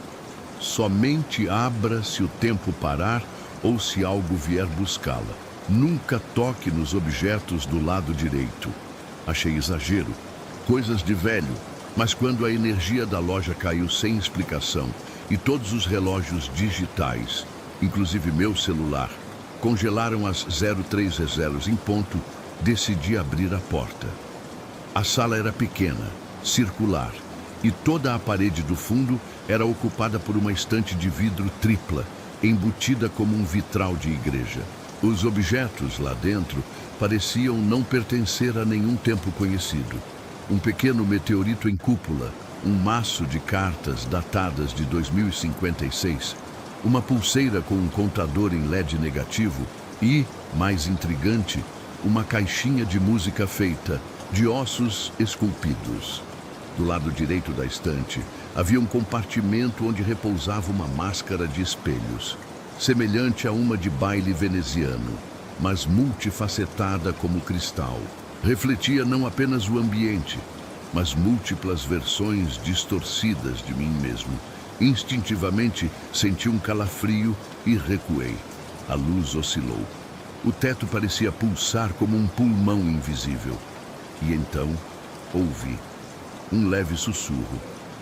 Somente abra se o tempo parar ou se algo vier buscá-la. Nunca toque nos objetos do lado direito. Achei exagero, coisas de velho, mas quando a energia da loja caiu sem explicação e todos os relógios digitais, inclusive meu celular, congelaram às 0300 em ponto, decidi abrir a porta. A sala era pequena, circular, e toda a parede do fundo era ocupada por uma estante de vidro tripla, embutida como um vitral de igreja. Os objetos lá dentro pareciam não pertencer a nenhum tempo conhecido. Um pequeno meteorito em cúpula, um maço de cartas datadas de 2056, uma pulseira com um contador em LED negativo e, mais intrigante, uma caixinha de música feita de ossos esculpidos. Do lado direito da estante, havia um compartimento onde repousava uma máscara de espelhos, semelhante a uma de baile veneziano, mas multifacetada como cristal. Refletia não apenas o ambiente, mas múltiplas versões distorcidas de mim mesmo. Instintivamente, senti um calafrio e recuei. A luz oscilou. O teto parecia pulsar como um pulmão invisível. E então, ouvi um leve sussurro,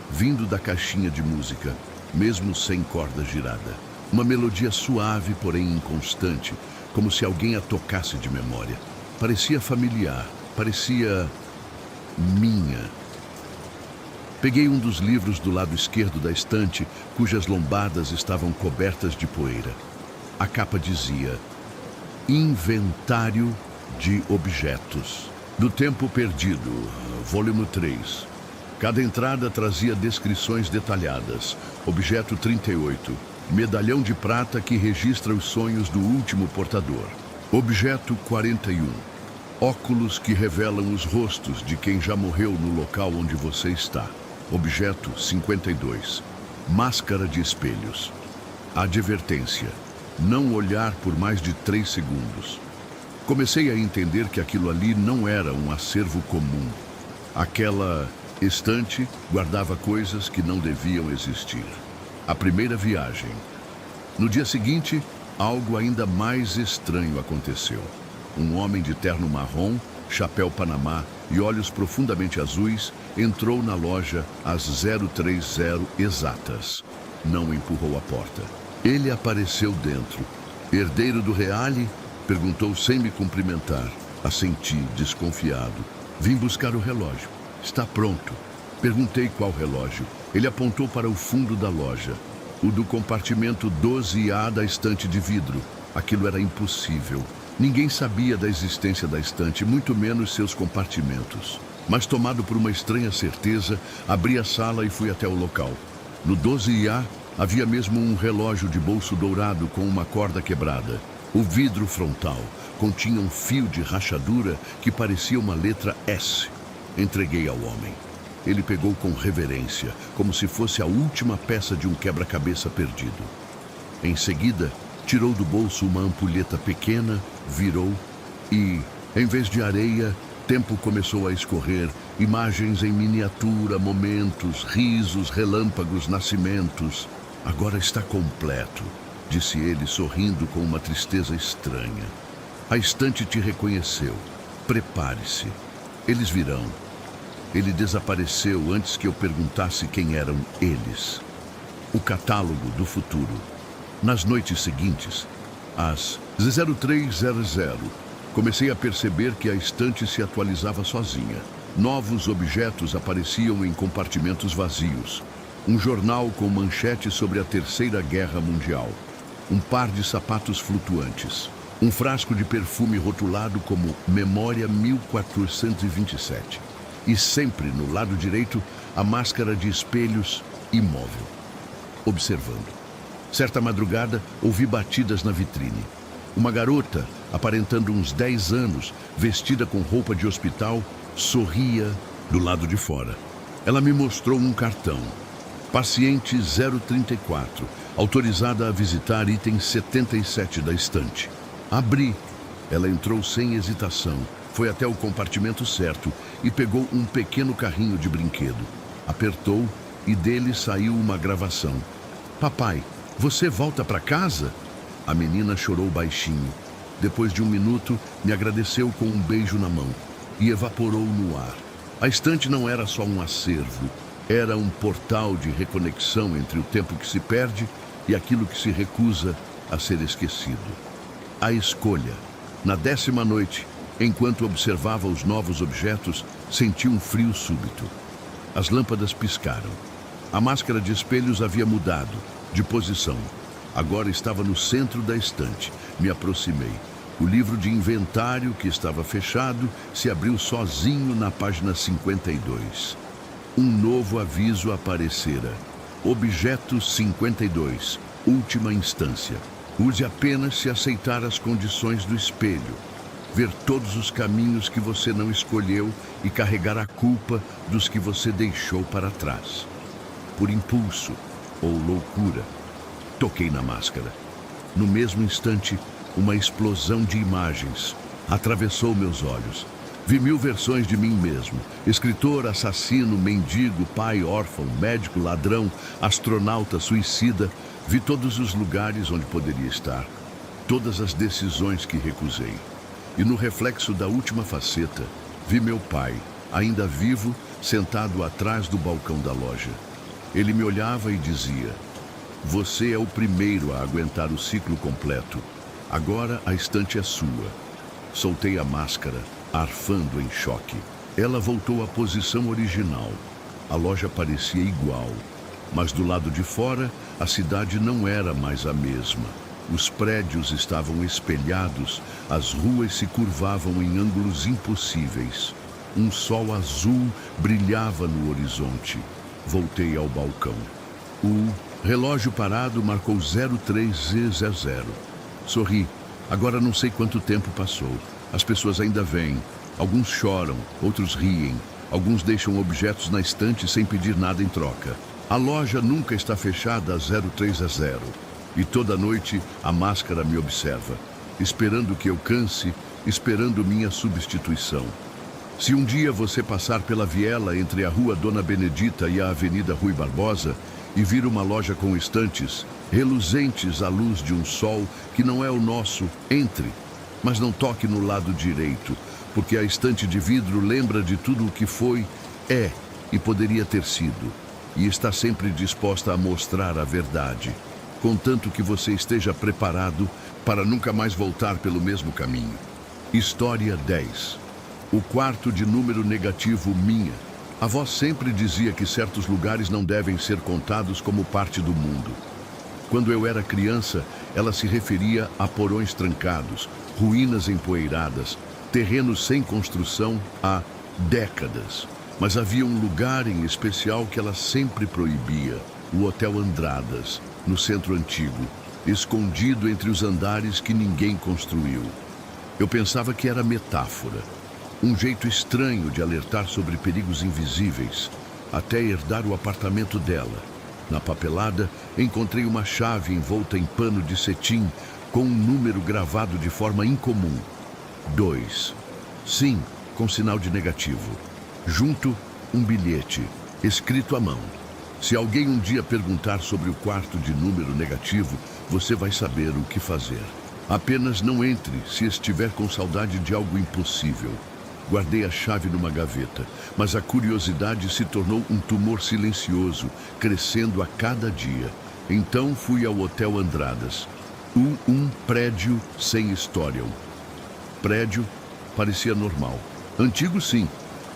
vindo da caixinha de música, mesmo sem corda girada. Uma melodia suave, porém inconstante, como se alguém a tocasse de memória. Parecia familiar, parecia minha. Peguei um dos livros do lado esquerdo da estante, cujas lombadas estavam cobertas de poeira. A capa dizia: Inventário de Objetos. Do Tempo Perdido, volume 3. Cada entrada trazia descrições detalhadas. Objeto 38. Medalhão de prata que registra os sonhos do último portador. Objeto 41. Óculos que revelam os rostos de quem já morreu no local onde você está. Objeto 52. Máscara de espelhos. Advertência: não olhar por mais de 3 segundos. Comecei a entender que aquilo ali não era um acervo comum. Aquela estante guardava coisas que não deviam existir. A primeira viagem. No dia seguinte, algo ainda mais estranho aconteceu. Um homem de terno marrom, chapéu panamá e olhos profundamente azuis entrou na loja às 030 exatas. Não empurrou a porta. Ele apareceu dentro. Herdeiro do Reale? Perguntou sem me cumprimentar. Assenti, desconfiado. Vim buscar o relógio. Está pronto. Perguntei qual relógio. Ele apontou para o fundo da loja. O do compartimento 12A da estante de vidro. Aquilo era impossível. Ninguém sabia da existência da estante, muito menos seus compartimentos. Mas, tomado por uma estranha certeza, abri a sala e fui até o local. No 12A havia mesmo um relógio de bolso dourado com uma corda quebrada. O vidro frontal continha um fio de rachadura que parecia uma letra S. Entreguei ao homem. Ele pegou com reverência, como se fosse a última peça de um quebra-cabeça perdido. Em seguida, tirou do bolso uma ampulheta pequena, virou e, em vez de areia, tempo começou a escorrer, imagens em miniatura, momentos, risos, relâmpagos, nascimentos. Agora está completo, disse ele, sorrindo com uma tristeza estranha. A estante te reconheceu. Prepare-se. Eles virão. Ele desapareceu antes que eu perguntasse quem eram eles. O catálogo do futuro. Nas noites seguintes, às 0300, comecei a perceber que a estante se atualizava sozinha. Novos objetos apareciam em compartimentos vazios. Um jornal com manchete sobre a Terceira Guerra Mundial. Um par de sapatos flutuantes. Um frasco de perfume rotulado como Memória 1427. E sempre, no lado direito, a máscara de espelhos imóvel, observando. Certa madrugada, ouvi batidas na vitrine. Uma garota, aparentando uns 10 anos, vestida com roupa de hospital, sorria do lado de fora. Ela me mostrou um cartão. Paciente 034, autorizada a visitar item 77 da estante. Abri. Ela entrou sem hesitação, foi até o compartimento certo e pegou um pequeno carrinho de brinquedo. Apertou e dele saiu uma gravação. Papai, você volta para casa? A menina chorou baixinho. Depois de um minuto, me agradeceu com um beijo na mão e evaporou no ar. A estante não era só um acervo, era um portal de reconexão entre o tempo que se perde e aquilo que se recusa a ser esquecido. A escolha. Na 10ª noite, enquanto observava os novos objetos, senti um frio súbito. As lâmpadas piscaram. A máscara de espelhos havia mudado de posição. Agora estava no centro da estante. Me aproximei. O livro de inventário, que estava fechado, se abriu sozinho na página 52. Um novo aviso aparecera. Objeto 52. última instância. Use apenas se aceitar as condições do espelho. Ver todos os caminhos que você não escolheu e carregar a culpa dos que você deixou para trás. Por impulso ou loucura, toquei na máscara. No mesmo instante, uma explosão de imagens atravessou meus olhos. Vi 1000 versões de mim mesmo. Escritor, assassino, mendigo, pai, órfão, médico, ladrão, astronauta, suicida. Vi todos os lugares onde poderia estar. Todas as decisões que recusei. E no reflexo da última faceta, vi meu pai, ainda vivo, sentado atrás do balcão da loja. Ele me olhava e dizia: "Você é o primeiro a aguentar o ciclo completo. Agora a estante é sua." Soltei a máscara, arfando em choque. Ela voltou à posição original. A loja parecia igual, mas do lado de fora, a cidade não era mais a mesma. Os prédios estavam espelhados, as ruas se curvavam em ângulos impossíveis. Um sol azul brilhava no horizonte. Voltei ao balcão. O relógio parado marcou 0300. Sorri. Agora não sei quanto tempo passou. As pessoas ainda vêm. Alguns choram, outros riem. Alguns deixam objetos na estante sem pedir nada em troca. A loja nunca está fechada às 0300. E toda noite a máscara me observa, esperando que eu canse, esperando minha substituição. Se um dia você passar pela viela entre a Rua Dona Benedita e a Avenida Rui Barbosa e vir uma loja com estantes, reluzentes à luz de um sol que não é o nosso, entre. Mas não toque no lado direito, porque a estante de vidro lembra de tudo o que foi, é e poderia ter sido. E está sempre disposta a mostrar a verdade, contanto que você esteja preparado para nunca mais voltar pelo mesmo caminho. História 10. O quarto de número negativo minha. A avó sempre dizia que certos lugares não devem ser contados como parte do mundo. Quando eu era criança, ela se referia a porões trancados, ruínas empoeiradas, terrenos sem construção há décadas. Mas havia um lugar em especial que ela sempre proibia: o Hotel Andradas, no centro antigo, escondido entre os andares que ninguém construiu. Eu pensava que era metáfora, um jeito estranho de alertar sobre perigos invisíveis, até herdar o apartamento dela. Na papelada, encontrei uma chave envolta em pano de cetim com um número gravado de forma incomum. 2. Sim, com sinal de negativo. Junto, um bilhete, escrito à mão. Se alguém um dia perguntar sobre o quarto de número negativo, você vai saber o que fazer. Apenas não entre se estiver com saudade de algo impossível. Guardei a chave numa gaveta, mas a curiosidade se tornou um tumor silencioso, crescendo a cada dia. Então fui ao Hotel Andradas. Um prédio sem história. Prédio parecia normal. Antigo, sim.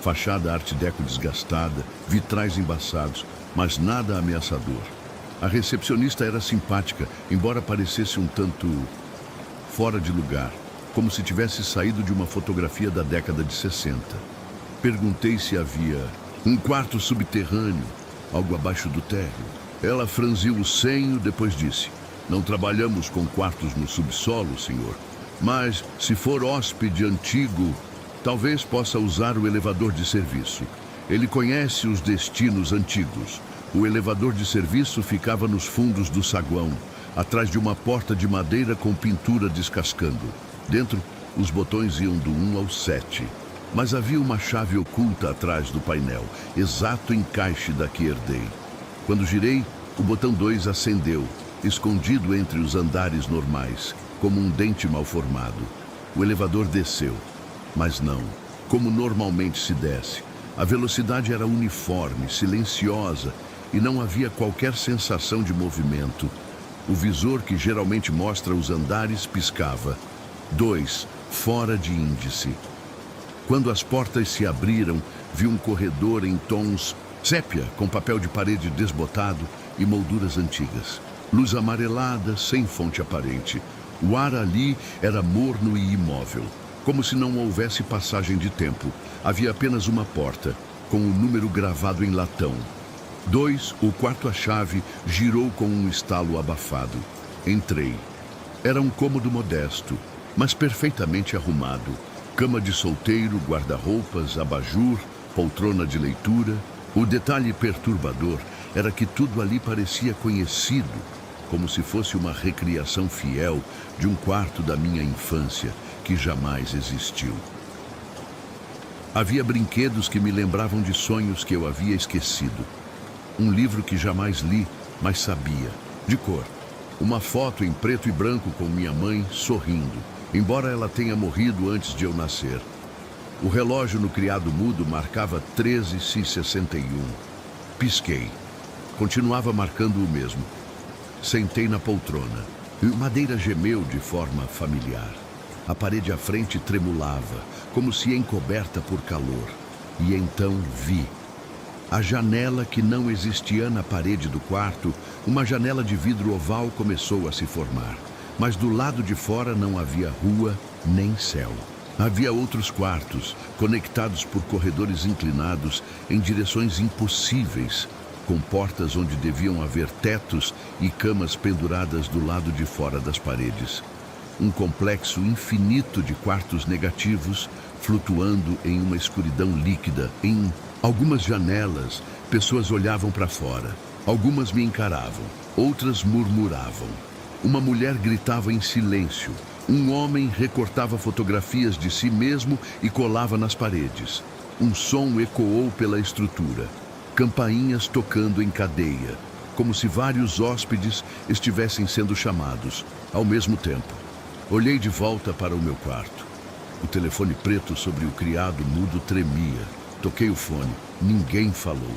Fachada arte deco desgastada, vitrais embaçados, mas nada ameaçador. A recepcionista era simpática, embora parecesse um tanto fora de lugar, como se tivesse saído de uma fotografia da década de 60. Perguntei se havia um quarto subterrâneo, algo abaixo do térreo. Ela franziu o senho, depois disse: "Não trabalhamos com quartos no subsolo, senhor. Mas, se for hóspede antigo, talvez possa usar o elevador de serviço. Ele conhece os destinos antigos. O elevador de serviço ficava nos fundos do saguão, atrás de uma porta de madeira com pintura descascando. Dentro, os botões iam do 1 ao 7. Mas havia uma chave oculta atrás do painel, exato encaixe da que herdei. Quando girei, o botão 2 acendeu, escondido entre os andares normais, como um dente mal formado. O elevador desceu, mas não, como normalmente se desce. A velocidade era uniforme, silenciosa, e não havia qualquer sensação de movimento. O visor que geralmente mostra os andares piscava. 2, fora de índice. Quando as portas se abriram, vi um corredor em tons sépia, com papel de parede desbotado e molduras antigas. Luz amarelada, sem fonte aparente. O ar ali era morno e imóvel, como se não houvesse passagem de tempo. Havia apenas uma porta, com o número gravado em latão. 2. O quarto à chave girou com um estalo abafado. Entrei. Era um cômodo modesto, mas perfeitamente arrumado. Cama de solteiro, guarda-roupas, abajur, poltrona de leitura. O detalhe perturbador era que tudo ali parecia conhecido, como se fosse uma recriação fiel de um quarto da minha infância que jamais existiu. Havia brinquedos que me lembravam de sonhos que eu havia esquecido. Um livro que jamais li, mas sabia, de cor. Uma foto em preto e branco com minha mãe sorrindo, embora ela tenha morrido antes de eu nascer. O relógio no criado mudo marcava 13h61. Pisquei. Continuava marcando o mesmo. Sentei na poltrona. Madeira gemeu de forma familiar. A parede à frente tremulava, como se encoberta por calor. E então vi. A janela que não existia na parede do quarto, uma janela de vidro oval começou a se formar. Mas do lado de fora não havia rua nem céu. Havia outros quartos, conectados por corredores inclinados em direções impossíveis, com portas onde deviam haver tetos e camas penduradas do lado de fora das paredes. Um complexo infinito de quartos negativos, flutuando em uma escuridão líquida. Em algumas janelas, pessoas olhavam para fora. Algumas me encaravam, outras murmuravam. Uma mulher gritava em silêncio. Um homem recortava fotografias de si mesmo e colava nas paredes. Um som ecoou pela estrutura. Campainhas tocando em cadeia, como se vários hóspedes estivessem sendo chamados, ao mesmo tempo. Olhei de volta para o meu quarto. O telefone preto sobre o criado mudo tremia. Toquei o fone. Ninguém falou.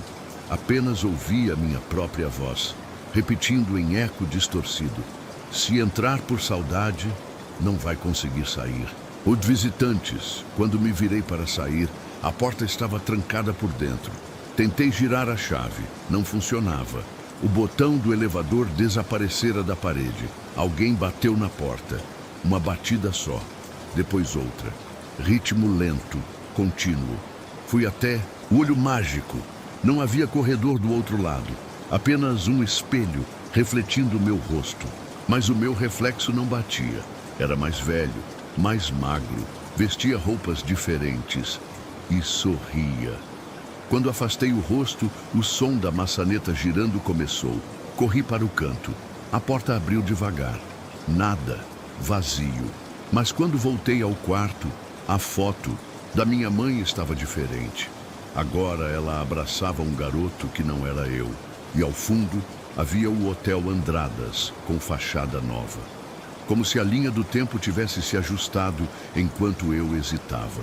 Apenas ouvi a minha própria voz, repetindo em eco distorcido. Se entrar por saudade, não vai conseguir sair. Os visitantes, quando me virei para sair, a porta estava trancada por dentro. Tentei girar a chave, não funcionava. O botão do elevador desaparecera da parede. Alguém bateu na porta. Uma batida só, depois outra. Ritmo lento, contínuo. Fui até o olho mágico. Não havia corredor do outro lado. Apenas um espelho refletindo o meu rosto. Mas o meu reflexo não batia. Era mais velho, mais magro, vestia roupas diferentes e sorria. Quando afastei o rosto, o som da maçaneta girando começou. Corri para o canto. A porta abriu devagar. Nada, vazio. Mas quando voltei ao quarto, a foto da minha mãe estava diferente. Agora ela abraçava um garoto que não era eu. E ao fundo havia o Hotel Andradas, com fachada nova. Como se a linha do tempo tivesse se ajustado enquanto eu hesitava.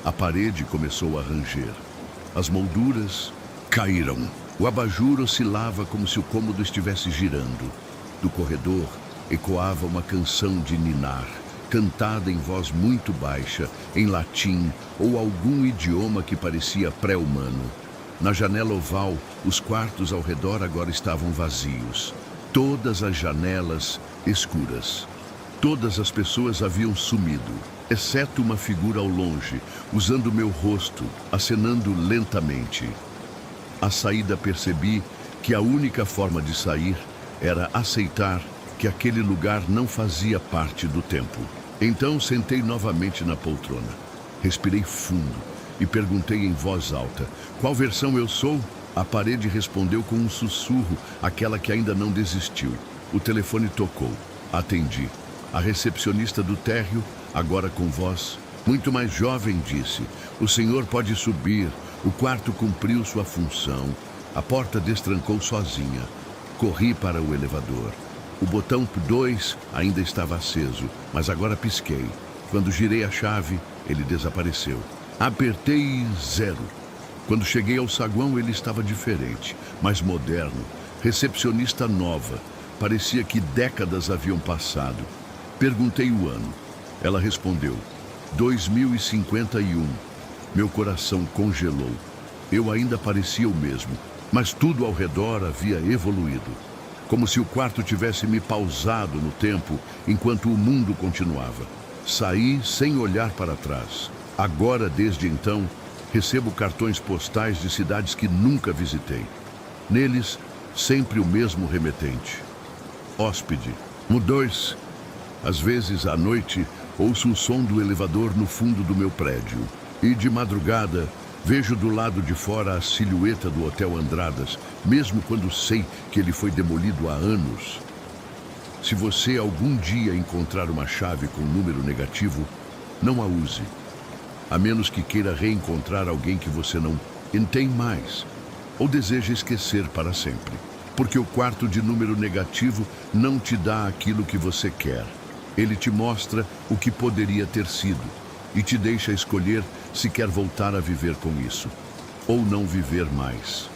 A parede começou a ranger. As molduras caíram. O abajur oscilava como se o cômodo estivesse girando. Do corredor ecoava uma canção de ninar, cantada em voz muito baixa, em latim ou algum idioma que parecia pré-humano. Na janela oval, os quartos ao redor agora estavam vazios. Todas as janelas escuras. Todas as pessoas haviam sumido, exceto uma figura ao longe, usando meu rosto, acenando lentamente. À saída percebi que a única forma de sair era aceitar que aquele lugar não fazia parte do tempo. Então sentei novamente na poltrona. Respirei fundo e perguntei em voz alta: qual versão eu sou? A parede respondeu com um sussurro, aquela que ainda não desistiu. O telefone tocou. Atendi. A recepcionista do térreo, agora com voz muito mais jovem, disse: o senhor pode subir, o quarto cumpriu sua função. A porta destrancou sozinha. Corri para o elevador. O botão 2 ainda estava aceso, mas agora pisquei. Quando girei a chave, ele desapareceu. Apertei 0. Quando cheguei ao saguão, ele estava diferente, mais moderno. Recepcionista nova. Parecia que décadas haviam passado. Perguntei o ano. Ela respondeu: 2051. Meu coração congelou. Eu ainda parecia o mesmo, mas tudo ao redor havia evoluído. Como se o quarto tivesse me pausado no tempo enquanto o mundo continuava. Saí sem olhar para trás. Agora, desde então, recebo cartões postais de cidades que nunca visitei. Neles, sempre o mesmo remetente. Hóspede. No 2, às vezes, à noite, ouço o som do elevador no fundo do meu prédio. E, de madrugada, vejo do lado de fora a silhueta do Hotel Andradas, mesmo quando sei que ele foi demolido há anos. Se você algum dia encontrar uma chave com número negativo, não a use. A menos que queira reencontrar alguém que você não tem mais, ou deseja esquecer para sempre. Porque o quarto de número negativo não te dá aquilo que você quer. Ele te mostra o que poderia ter sido e te deixa escolher se quer voltar a viver com isso ou não viver mais.